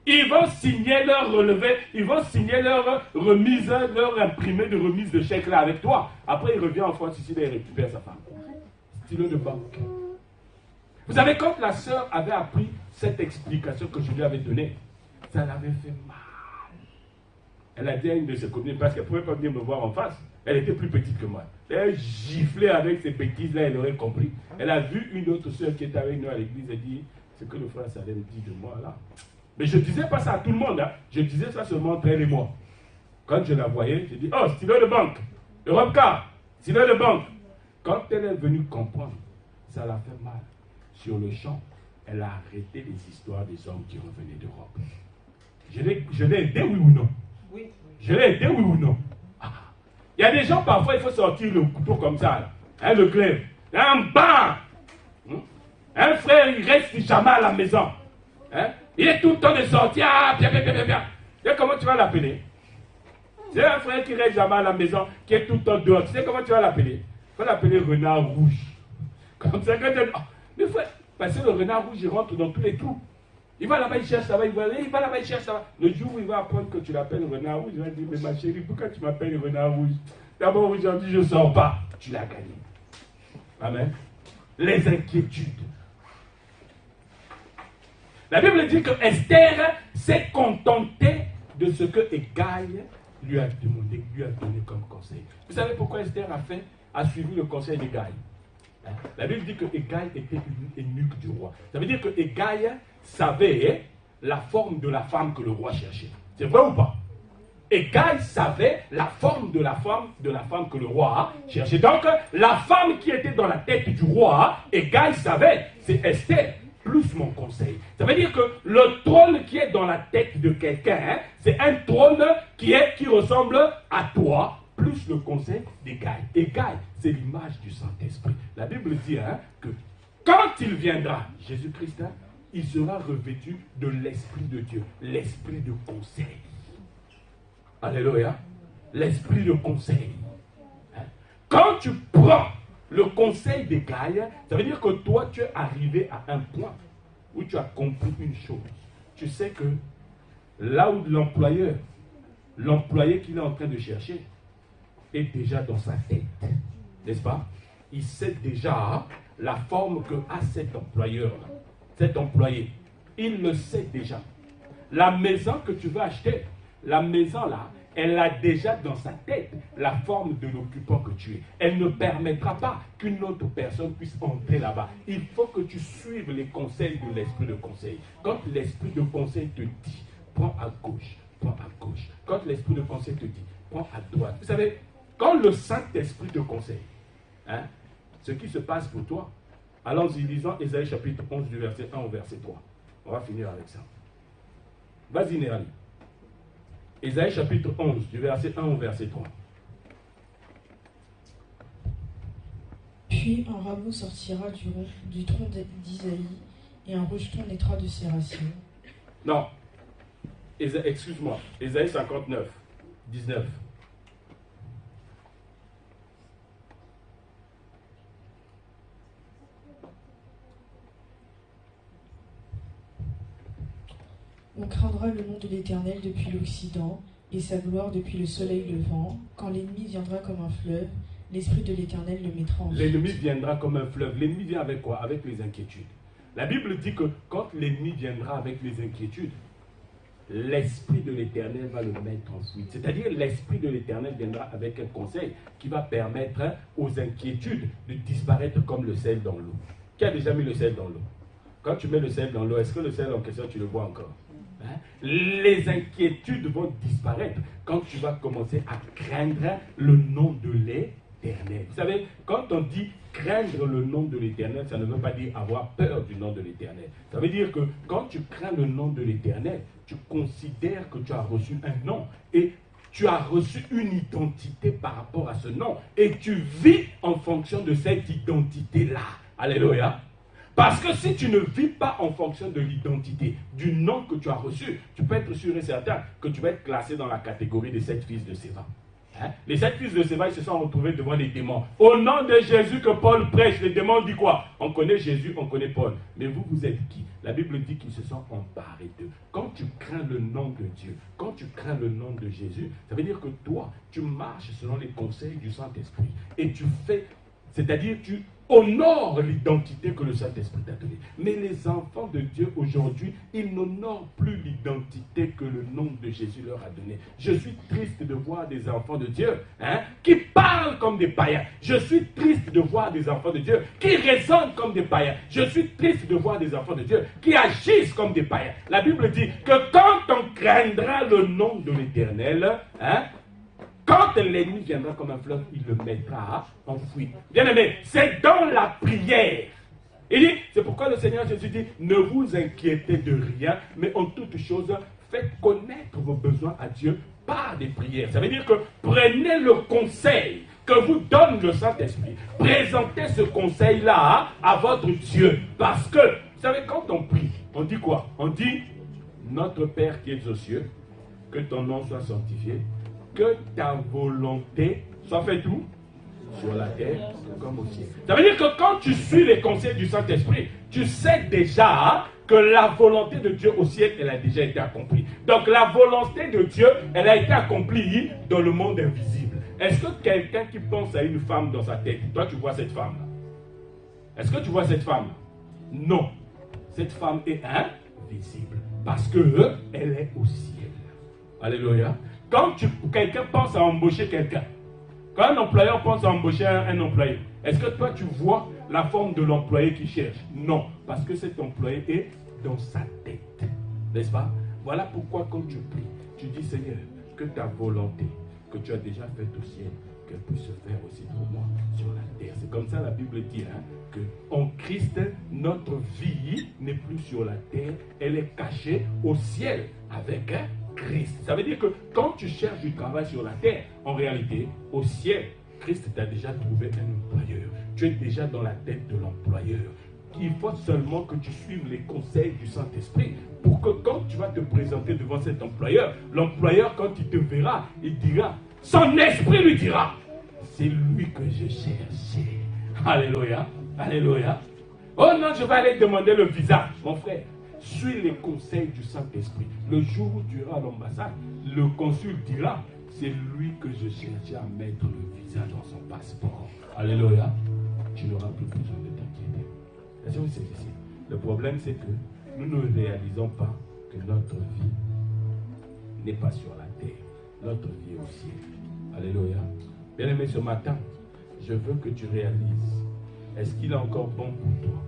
Ils vont signer leur relevé, ils vont signer leur remise, leur imprimé de remise de chèque là avec toi. Après, il revient en France ici et il récupère sa femme. Stylo de banque. Vous savez, quand la sœur avait appris cette explication que je lui avais donnée, ça l'avait fait mal. Elle a dit à une de ses copines, parce qu'elle ne pouvait pas venir me voir en face, elle était plus petite que moi. Elle a giflé avec ces bêtises-là, elle aurait compris. Elle a vu une autre sœur qui était avec nous à l'église et dit, ce que le frère Salem dit de moi là. Mais je ne disais pas ça à tout le monde, hein. Je disais ça seulement entre elle et moi. Quand je la voyais, je dis, oh, stylo de banque, Europcar, stylo de banque. Quand elle est venue comprendre, ça l'a fait mal. Sur le champ, elle a arrêté les histoires des hommes qui revenaient d'Europe. Je l'ai aidé, oui ou non? Oui. Je l'ai aidé, oui ou non? Il y a des gens, parfois, il faut sortir le couteau comme ça, là. Hein, le glaive. Un bas. Un frère, il reste jamais à la maison. Hein? Il est tout le temps de sortir. Tu sais comment tu vas l'appeler? C'est un frère qui reste jamais à la maison, qui est tout le temps dehors. Tu sais comment tu vas l'appeler? Il faut l'appeler renard rouge. Comme ça, quand tu dis, oh, mais frère, parce que le renard rouge, il rentre dans tous les trous. Il va là-bas, il cherche ça va, il va là-bas, il cherche ça va. Le jour où il va apprendre que tu l'appelles renard rouge, il va dire, mais ma chérie, pourquoi tu m'appelles renard rouge? D'abord, aujourd'hui, je ne sors pas. Tu l'as gagné. Amen. Les inquiétudes. La Bible dit que Esther s'est contentée de ce que Hégaï lui a demandé, lui a donné comme conseil. Vous savez pourquoi Esther a suivi le conseil d'Hégaï? La Bible dit que Hégaï était une eunuque du roi. Ça veut dire que Hégaï savait la forme de la femme que le roi cherchait. C'est vrai ou pas? Hégaï savait la forme de la femme que le roi cherchait. Donc, la femme qui était dans la tête du roi, Hégaï savait, c'est Esther. plus mon conseil. Ça veut dire que le trône qui est dans la tête de quelqu'un, c'est un trône qui ressemble à toi, plus le conseil d'Égaï. Égaï, c'est l'image du Saint-Esprit. La Bible dit que quand il viendra, Jésus-Christ, il sera revêtu de l'Esprit de Dieu, l'Esprit de conseil. Alléluia. L'Esprit de conseil. Quand tu prends le conseil d'Égaï, ça veut dire que toi, tu es arrivé à un point où tu as compris une chose. Tu sais que là où l'employé qu'il est en train de chercher, est déjà dans sa tête. N'est-ce pas? Il sait déjà la forme que a cet employeur-là. Cet employé. Il le sait déjà. La maison que tu veux acheter, la maison là, elle a déjà dans sa tête la forme de l'occupant que tu es. Elle ne permettra pas qu'une autre personne puisse entrer là-bas. Il faut que tu suives les conseils de l'esprit de conseil. Quand l'esprit de conseil te dit, prends à gauche, prends à gauche. Quand l'esprit de conseil te dit, prends à droite. Vous savez, quand le Saint-Esprit te conseille, ce qui se passe pour toi, allons-y, lisons Ésaïe chapitre 11 du verset 1 au verset 3. On va finir avec ça. Vas-y, Néali. Ésaïe chapitre 11 du verset 1 au verset 3. Puis un rameau sortira du tronc d'Isaïe, et un rejeton naîtra de ses racines. Non, excuse-moi, Ésaïe 59, 19. On craindra le nom de l'Éternel depuis l'Occident, et sa gloire depuis le soleil levant. Quand l'ennemi viendra comme un fleuve, l'Esprit de l'Éternel le mettra en fuite. L'ennemi viendra comme un fleuve. L'ennemi vient avec quoi? Avec les inquiétudes. La Bible dit que quand l'ennemi viendra avec les inquiétudes, l'Esprit de l'Éternel va le mettre en fuite. C'est-à-dire l'Esprit de l'Éternel viendra avec un conseil qui va permettre aux inquiétudes de disparaître comme le sel dans l'eau. Qui a déjà mis le sel dans l'eau? Quand tu mets le sel dans l'eau, est-ce que le sel en question, tu le vois encore? Les inquiétudes vont disparaître quand tu vas commencer à craindre le nom de l'Éternel. Vous savez, quand on dit craindre le nom de l'Éternel, ça ne veut pas dire avoir peur du nom de l'Éternel. Ça veut dire que quand tu crains le nom de l'Éternel, tu considères que tu as reçu un nom et tu as reçu une identité par rapport à ce nom et tu vis en fonction de cette identité-là. Alléluia. Parce que si tu ne vis pas en fonction de l'identité, du nom que tu as reçu, tu peux être sûr et certain que tu vas être classé dans la catégorie des 7 fils de Séva. Les 7 fils de Séva, ils se sont retrouvés devant les démons. Au nom de Jésus que Paul prêche, les démons disent quoi? On connaît Jésus, on connaît Paul. Mais vous, vous êtes qui? La Bible dit qu'ils se sont emparés d'eux. Quand tu crains le nom de Dieu, quand tu crains le nom de Jésus, ça veut dire que toi, tu marches selon les conseils du Saint-Esprit. Et tu fais, c'est-à-dire tu honore l'identité que le Saint-Esprit t'a donnée. Mais les enfants de Dieu aujourd'hui, ils n'honorent plus l'identité que le nom de Jésus leur a donnée. Je suis triste de voir des enfants de Dieu qui parlent comme des païens. Je suis triste de voir des enfants de Dieu qui raisonnent comme des païens. Je suis triste de voir des enfants de Dieu qui agissent comme des païens. La Bible dit que quand on craindra le nom de l'Éternel, quand l'ennemi viendra comme un fleuve, il le mettra en fuite. Bien aimé, c'est dans la prière. Il dit, c'est pourquoi le Seigneur Jésus dit, ne vous inquiétez de rien, mais en toute chose, faites connaître vos besoins à Dieu par des prières. Ça veut dire que prenez le conseil que vous donne le Saint-Esprit. Présentez ce conseil-là à votre Dieu. Parce que, vous savez, quand on prie, on dit quoi? On dit, notre Père qui es aux cieux, que ton nom soit sanctifié, que ta volonté soit faite où? Sur la terre comme au ciel. Ça veut dire que quand tu suis les conseils du Saint-Esprit, tu sais déjà que la volonté de Dieu au ciel, elle a déjà été accomplie. Donc la volonté de Dieu, elle a été accomplie dans le monde invisible. Est-ce que quelqu'un qui pense à une femme dans sa tête, toi tu vois cette femme-là? Est-ce que tu vois cette femme? Non. Cette femme est invisible parce que elle est au ciel. Alléluia. Quand quelqu'un pense à embaucher quelqu'un, quand un employeur pense à embaucher un employé, est-ce que toi tu vois la forme de l'employé qui cherche? Non, parce que cet employé est dans sa tête. N'est-ce pas? Voilà pourquoi quand tu pries, tu dis Seigneur, que ta volonté que tu as déjà faite au ciel qu'elle puisse se faire aussi pour moi sur la terre. C'est comme ça la Bible dit que en Christ, notre vie n'est plus sur la terre, elle est cachée au ciel avec Christ. Ça veut dire que quand tu cherches du travail sur la terre, en réalité, au ciel, Christ t'a déjà trouvé un employeur. Tu es déjà dans la tête de l'employeur. Il faut seulement que tu suives les conseils du Saint-Esprit pour que quand tu vas te présenter devant cet employeur, l'employeur, quand il te verra, il dira, son esprit lui dira, c'est lui que je cherchais. Alléluia, alléluia. Oh non, je vais aller demander le visa. Mon frère, suis les conseils du Saint-Esprit. Le jour où tu iras à l'ambassade, le consul dira, c'est lui que je cherchais à mettre le visa dans son passeport. Alléluia. Tu n'auras plus besoin de t'inquiéter. Est-ce que vous savez ici? Le problème, c'est que nous ne réalisons pas que notre vie n'est pas sur la terre. Notre vie est au ciel. Alléluia. Bien-aimé, ce matin, je veux que tu réalises, est-ce qu'il est encore bon pour toi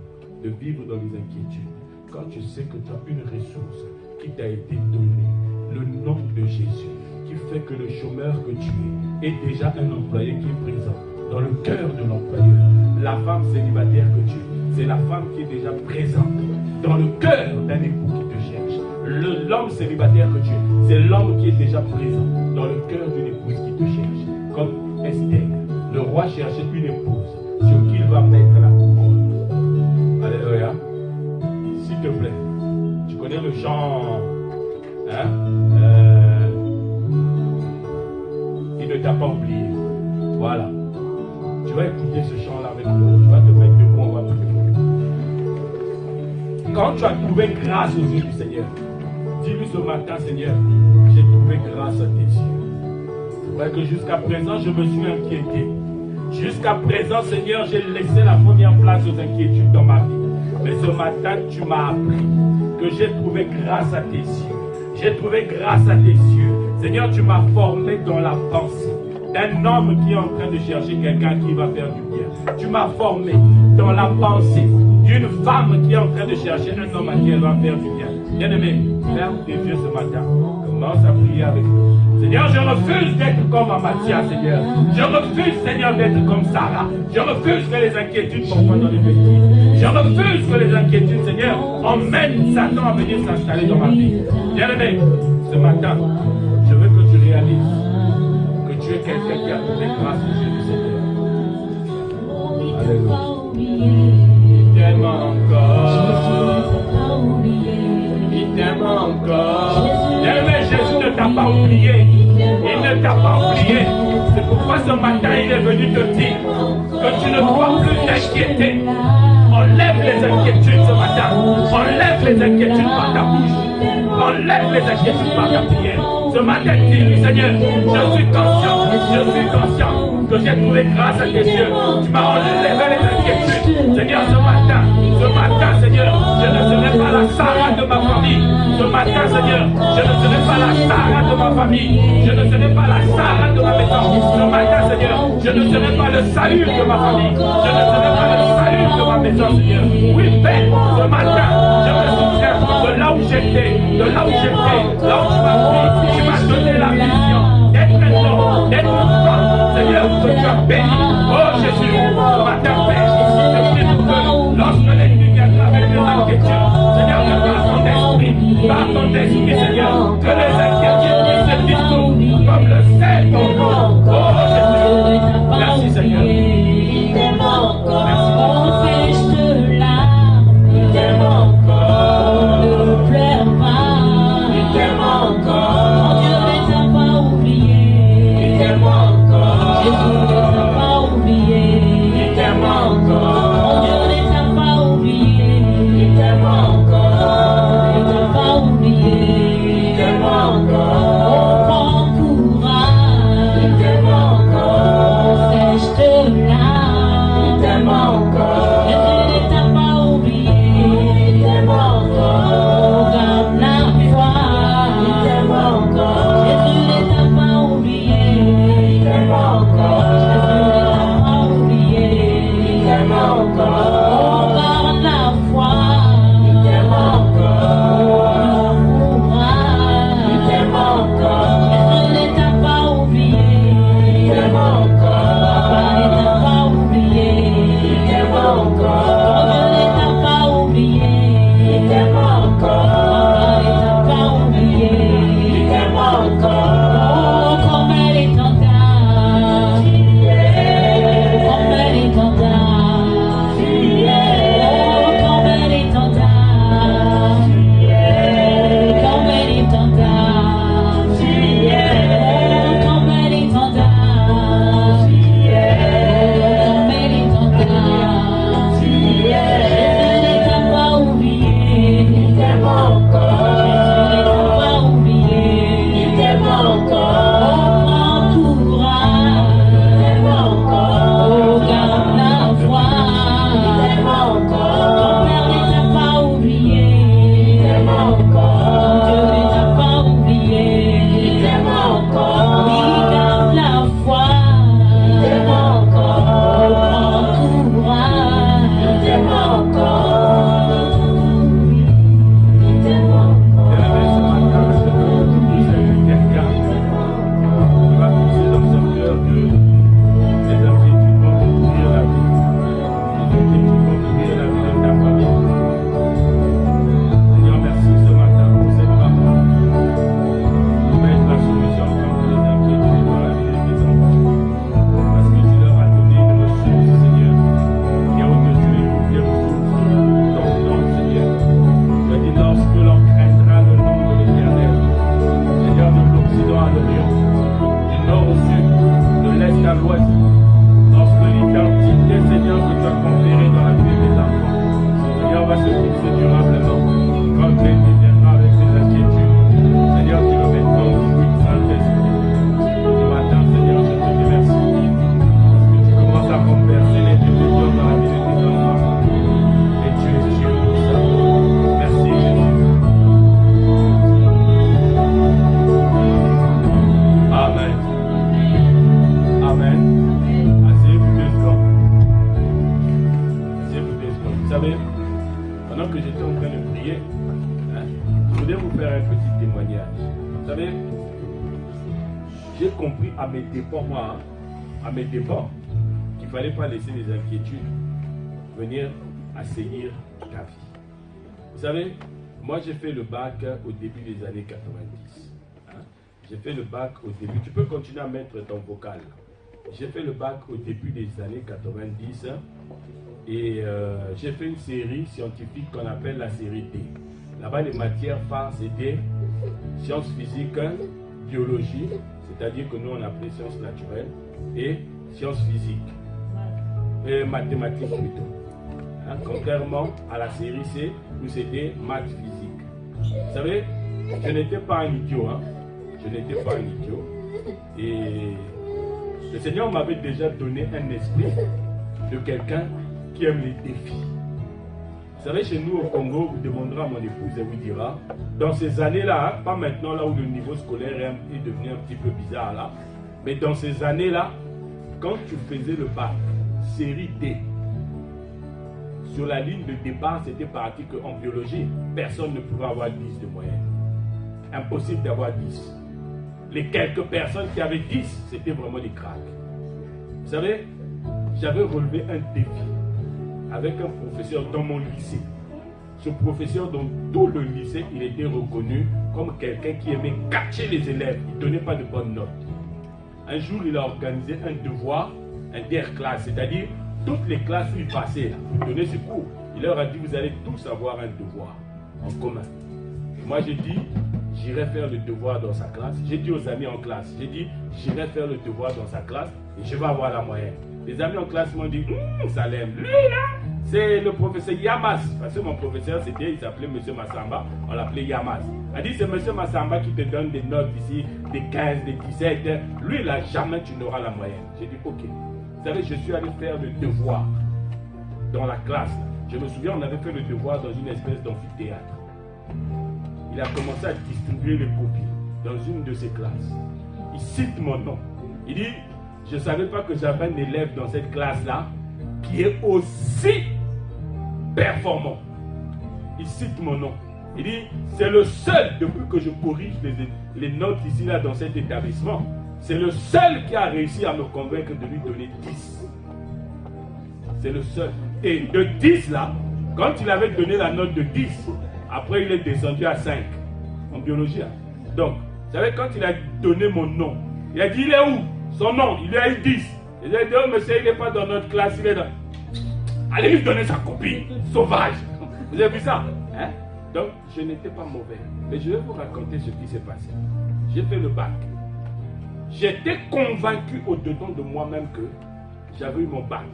de vivre dans les inquiétudes quand tu sais que tu as une ressource qui t'a été donnée, le nom de Jésus, qui fait que le chômeur que tu es est déjà un employé qui est présent dans le cœur de l'employeur. La femme célibataire que tu es, c'est la femme qui est déjà présente dans le cœur d'un époux qui te cherche. L'homme célibataire que tu es, c'est l'homme qui est déjà présent dans le cœur d'une épouse qui te cherche. Comme Esther, le roi cherchait une épouse sur qui il va mettre la couronne. Alléluia. S'il te plaît, tu connais le chant, il ne t'a pas oublié. Voilà. Tu vas écouter ce chant-là avec nous. Tu vas te mettre debout, on va prier. Quand tu as trouvé grâce aux yeux du Seigneur, dis-lui ce matin, Seigneur, j'ai trouvé grâce à tes yeux. C'est vrai que jusqu'à présent, je me suis inquiété. Jusqu'à présent, Seigneur, j'ai laissé la première place aux inquiétudes dans ma vie. Mais ce matin, tu m'as appris que j'ai trouvé grâce à tes yeux. J'ai trouvé grâce à tes yeux. Seigneur, tu m'as formé dans la pensée d'un homme qui est en train de chercher quelqu'un qui va faire du bien. Tu m'as formé dans la pensée d'une femme qui est en train de chercher un homme à qui elle va faire du bien. Bien-aimé, ferme tes yeux ce matin. Commence à prier avec nous. Seigneur, je refuse d'être comme Amathia, Seigneur. Je refuse, Seigneur, d'être comme Sarah. Je refuse que les inquiétudes m'envoient dans les bêtises. Je refuse que les inquiétudes, Seigneur, emmènent Satan à venir s'installer dans ma vie. Bien-aimé, ce matin, je veux que tu réalises que tu es quelqu'un qui a trouvé grâce aux yeux du Seigneur. Alléluia. Il t'aime encore. Il t'aime encore. Bien-aimé, Jésus ne t'a pas oublié. Il ne t'a pas oublié. C'est pourquoi ce matin, il est venu te dire que tu ne dois plus t'inquiéter. Enlève les inquiétudes ce matin. Enlève les inquiétudes par ta bouche. Enlève les inquiétudes par ta prière. Ce matin, dis-lui, Seigneur, je suis conscient que j'ai trouvé grâce à tes yeux. Tu m'as enlevé les inquiétudes. Seigneur, ce matin, Seigneur, je ne serai pas la Sarah de ma famille. Ce matin, Seigneur, je ne serai pas la Sarah de ma famille. Je ne serai pas la Sarah de ma maison. Ce matin, Seigneur, je ne serai pas le salut de ma famille. Je ne serai pas le salut de ma maison, Seieur. Oui, Père, ce matin, je me souviens de là où j'étais, là où tu m'as pris. Tu m'as donné la vision d'être un homme, d'être une femme, Seigneur, que tu as béni. Oh Jésus, ce matin, Père, je prie pour que lorsque l'ennemi viendra avec les inquiétudes, Seigneur, par ton esprit, Seigneur, que les inquiétudes puissent se dissoudre comme le sel dans l'eau. Oh Jésus, merci Seigneur. Dieu ne t'a pas oublié. Il t'aime encore. Jésus ne t'a pas oublié. Vous savez, j'ai compris à mes dépens, moi, à mes dépens, qu'il ne fallait pas laisser les inquiétudes venir assaillir ta vie. Vous savez, moi j'ai fait le bac au début des années 90. Hein? J'ai fait le bac au début. Tu peux continuer à mettre ton vocal. J'ai fait le bac au début des années 90 et j'ai fait une série scientifique qu'on appelle la série D. Là-bas, les matières phares, c'était sciences physiques, biologie, c'est-à-dire que nous on appelait sciences naturelles, et sciences physiques, et mathématiques plutôt. Hein, contrairement à la série C, où c'était maths physique. Vous savez, je n'étais pas un idiot, hein. Je n'étais pas un idiot. Et le Seigneur m'avait déjà donné un esprit de quelqu'un qui aime les défis. Vous savez, chez nous au Congo, vous demanderez à mon épouse, elle vous dira, dans ces années-là, hein, pas maintenant là où le niveau scolaire est devenu un petit peu bizarre là, mais dans ces années-là, quand tu faisais le bac, série D, sur la ligne de départ, c'était parti qu'en biologie, personne ne pouvait avoir 10 de moyenne. Impossible d'avoir 10. Les quelques personnes qui avaient 10, c'était vraiment des cracks. Vous savez, j'avais relevé un défi avec un professeur dans mon lycée. Ce professeur, dans tout le lycée, il était reconnu comme quelqu'un qui aimait catcher les élèves. Il ne donnait pas de bonnes notes. Un jour, il a organisé un devoir interclasse, c'est-à-dire toutes les classes où il passait, pour donner ses cours. Il leur a dit, vous allez tous avoir un devoir en commun. Et moi, j'ai dit, j'irai faire le devoir dans sa classe. J'ai dit aux amis en classe, j'ai dit, j'irai faire le devoir dans sa classe et je vais avoir la moyenne. Les amis en classe m'ont dit, Salem, lui là, c'est le professeur Yamas. Parce que mon professeur, il s'appelait M. Massamba, on l'appelait Yamas. Il a dit, c'est M. Massamba qui te donne des notes ici, des 15, des 17. Lui là, jamais tu n'auras la moyenne. J'ai dit, ok. Vous savez, je suis allé faire le devoir dans la classe. Je me souviens, on avait fait le devoir dans une espèce d'amphithéâtre. Il a commencé à distribuer les copies dans une de ses classes. Il cite mon nom. Il dit, je ne savais pas que j'avais un élève dans cette classe-là qui est aussi performant. Il cite mon nom. Il dit, c'est le seul, depuis que je corrige les notes ici, là, dans cet établissement, c'est le seul qui a réussi à me convaincre de lui donner 10. C'est le seul. Et de 10 là, quand il avait donné la note de 10, après il est descendu à 5 en biologie. Donc, vous savez, quand il a donné mon nom, il a dit, il est où? Son nom, il lui a eu 10. Il a dit, oh monsieur, il n'est pas dans notre classe, il est dans... Allez lui donner sa copie, sauvage. Vous avez vu ça? Hein? Donc, je n'étais pas mauvais. Mais je vais vous raconter ce qui s'est passé. J'ai fait le bac. J'étais convaincu au-dedans de moi-même que j'avais eu mon bac.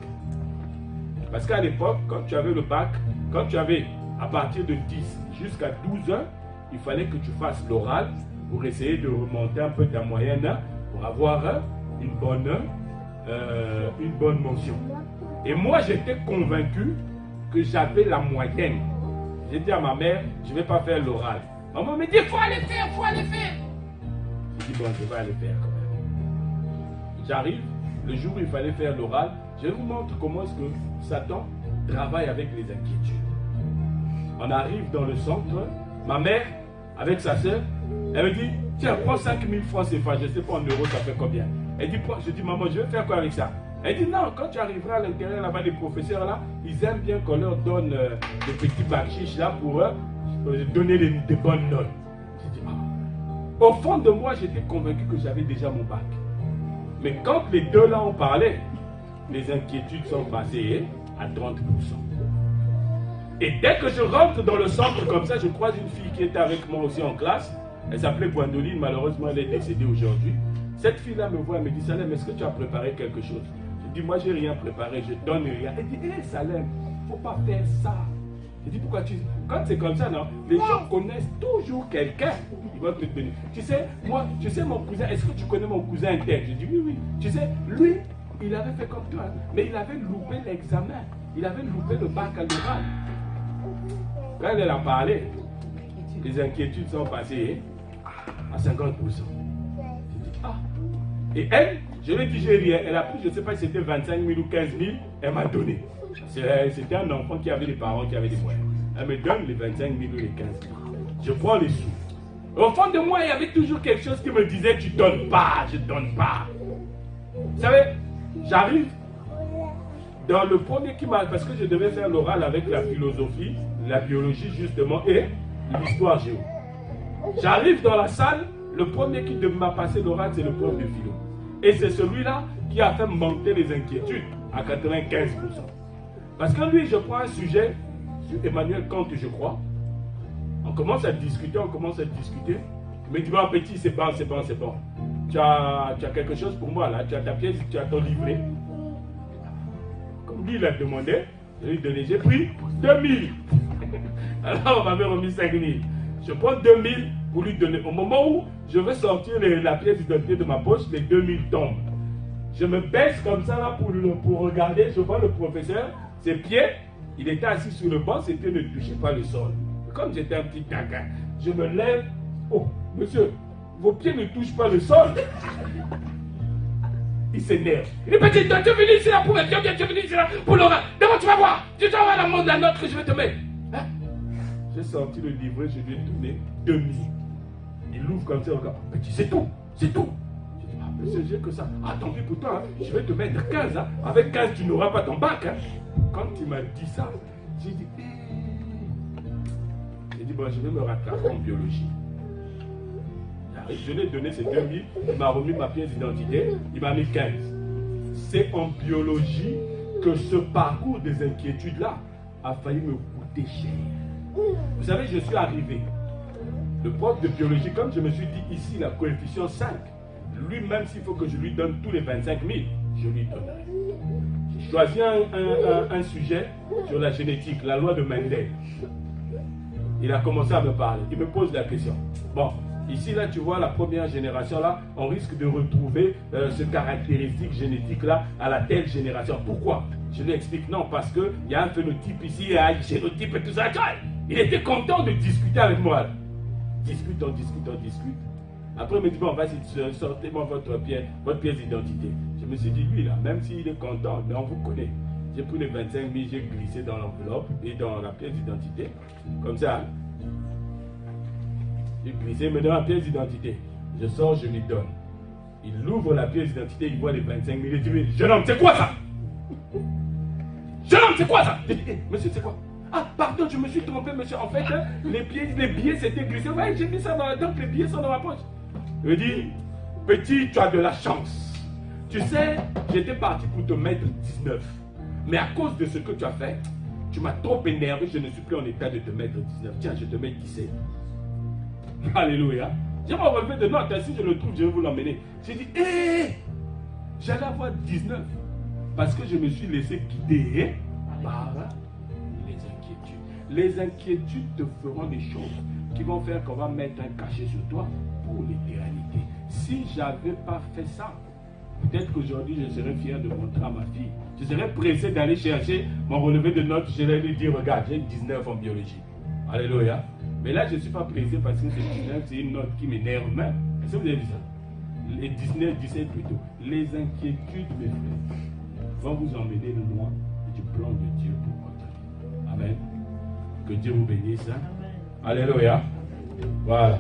Parce qu'à l'époque, quand tu avais le bac, quand tu avais à partir de 10 jusqu'à 12 ans, il fallait que tu fasses l'oral pour essayer de remonter un peu ta moyenne pour avoir une bonne mention. Et moi, j'étais convaincu que j'avais la moyenne. J'ai dit à ma mère, je ne vais pas faire l'oral. Maman me dit, il faut aller faire, il faut aller faire. J'ai dit, bon, je vais aller faire quand même. J'arrive, le jour où il fallait faire l'oral, je vous montre comment est-ce que Satan travaille avec les inquiétudes. On arrive dans le centre, ma mère, avec sa soeur, elle me dit, tiens, prends 5000 francs CFA, je ne sais pas en euros ça fait combien. Elle dit, je dis, maman, je vais faire quoi avec ça? Elle dit, non, quand tu arriveras à l'intérieur là-bas, les professeurs là, ils aiment bien qu'on leur donne des petits bachiches là pour donner des bonnes notes. J'ai dit, ah. Au fond de moi, j'étais convaincu que j'avais déjà mon bac. Mais quand les deux là ont parlé, les inquiétudes sont passées à 30%. Et dès que je rentre dans le centre comme ça, je croise une fille qui était avec moi aussi en classe. Elle s'appelait Gwendoline, malheureusement elle est décédée aujourd'hui. Cette fille-là me voit, elle me dit, Salem, est-ce que tu as préparé quelque chose? Je dis, moi j'ai rien préparé, je donne rien. Elle dit, hé Salem, il ne faut pas faire ça. Je dis, pourquoi tu... Quand c'est comme ça, non, les gens connaissent toujours quelqu'un. Ils vont te donner. Tu sais, moi, tu sais mon cousin, est-ce que tu connais mon cousin intègre? Je dis, oui, oui. Tu sais, lui, il avait fait comme toi, mais il avait loupé l'examen. Il avait loupé le bac à l'oral. Quand elle a parlé, les inquiétudes sont passées à 50%. Je dis, ah. Et elle, je lui ai dit, j'ai rien. Elle a pris, je ne sais pas si c'était 25 000 ou 15 000, elle m'a donné. C'était un enfant qui avait des parents qui avaient des moyens. Elle me donne les 25 000 ou les 15 000. Je prends les sous. Au fond de moi, il y avait toujours quelque chose qui me disait, tu donnes pas, je donne pas. Vous savez, j'arrive dans le premier qui m'a... Parce que je devais faire l'oral avec la philosophie, la biologie justement, et l'histoire géo. J'arrive dans la salle, le premier qui m'a passé l'oral, c'est le prof de philo. Et c'est celui-là qui a fait monter les inquiétudes à 95%. Parce que lui, je prends un sujet sur Emmanuel Kant, je crois. On commence à discuter. Il me dit, bon, petit, c'est bon. Tu as quelque chose pour moi, là. Tu as ta pièce, tu as ton livret. Comme lui, il a demandé, je lui ai donné, j'ai pris 2000. Alors, on m'avait remis 5000. Je prends 2000 pour lui donner. Au moment où je veux sortir la pièce d'identité de ma poche, les 2000 tombent. Je me baisse comme ça là pour regarder. Je vois le professeur, ses pieds, il était assis sur le banc, ses pieds ne touchaient pas le sol. Comme j'étais un petit caca, je me lève. Oh, monsieur, vos pieds ne touchent pas le sol. Il s'énerve. Il dit, petit, tu es venu ici là pour être bien, tu es venu ici là pour l'oral. D'abord, tu vas voir. Tu vas voir la note que je vais te mettre. Hein? J'ai sorti le livret, je lui ai donné 2000. Il l'ouvre comme ça, regarde. Petit, c'est tout. J'ai dit, ah, monsieur, j'ai que ça. Ah, tant pis pour toi, hein. Je vais te mettre 15. Hein. Avec 15, tu n'auras pas ton bac. Hein. Quand il m'a dit ça, j'ai dit, bon, je vais me rattraper en biologie. Je lui ai donné ces 2000, il m'a remis ma pièce d'identité, il m'a mis 15. C'est en biologie que ce parcours des inquiétudes-là a failli me coûter cher. Vous savez, je suis arrivé. Le prof de biologie, comme je me suis dit ici, la coefficient 5, lui-même, s'il faut que je lui donne tous les 25 000, je lui donnerai. J'ai choisi un sujet sur la génétique, la loi de Mendel. Il a commencé à me parler. Il me pose la question. Bon, ici, là, tu vois, la première génération, là, on risque de retrouver ce caractéristique génétique-là à la telle génération. Pourquoi? Je lui explique, non, parce qu'il y a un phénotype ici, il y a un génotype et tout ça. Il était content de discuter avec moi. On discute. Après, il me dit, bon, vas-y, sortez-moi votre pièce d'identité. Je me suis dit, lui, là, même s'il est content, mais on vous connaît. J'ai pris les 25 000, j'ai glissé dans l'enveloppe et dans la pièce d'identité. Comme ça. J'ai glissé, il me donne la pièce d'identité. Je sors, je lui donne. Il ouvre la pièce d'identité, il voit les 25 000. Il dit, jeune homme, c'est quoi ça? Jeune homme, c'est quoi ça? Je dis, monsieur, c'est quoi? Ah, pardon, je me suis trompé, monsieur. En fait, hein, les billets s'étaient glissés. Ouais, j'ai mis ça donc les billets sont dans ma poche. Il me dit, petit, tu as de la chance. Tu sais, j'étais parti pour te mettre 19. Mais à cause de ce que tu as fait, tu m'as trop énervé, je ne suis plus en état de te mettre 19. Tiens, je te mets 17. Alléluia. J'ai pas relevé de note, si je le trouve, je vais vous l'emmener. J'ai dit, j'allais avoir 19. Parce que je me suis laissé guider par les inquiétudes. Les inquiétudes te feront des choses qui vont faire qu'on va mettre un cachet sur toi pour l'éternité. Si je n'avais pas fait ça, peut-être qu'aujourd'hui, je serais fier de montrer à ma fille. Je serais pressé d'aller chercher mon relevé de notes. Je vais lui dire, regarde, j'ai 19 en biologie. Alléluia. Mais là, je ne suis pas pressé parce que c'est 19, c'est une note qui m'énerve même. Est-ce que vous avez vu ça? Les 19, 17 plutôt. Les inquiétudes, mes frères, vont vous emmener loin du plan de Dieu pour votre vie. Amen. Que Dieu vous bénisse. Hein? Alléluia. Voilà.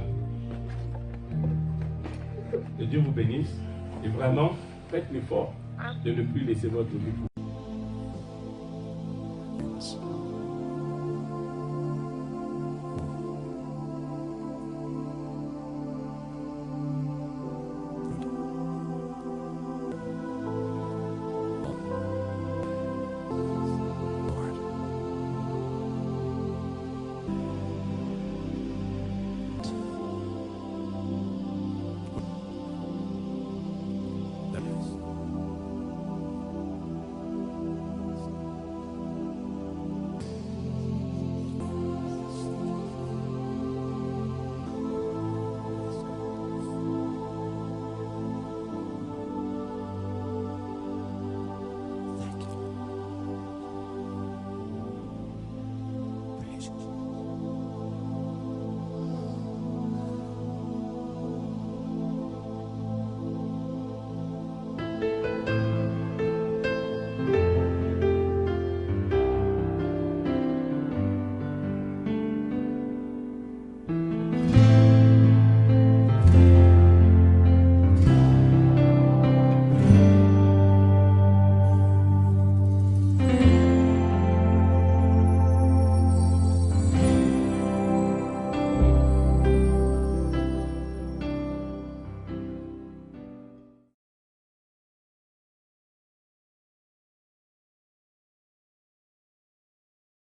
Que Dieu vous bénisse. Et vraiment, faites l'effort de ne plus laisser votre vie.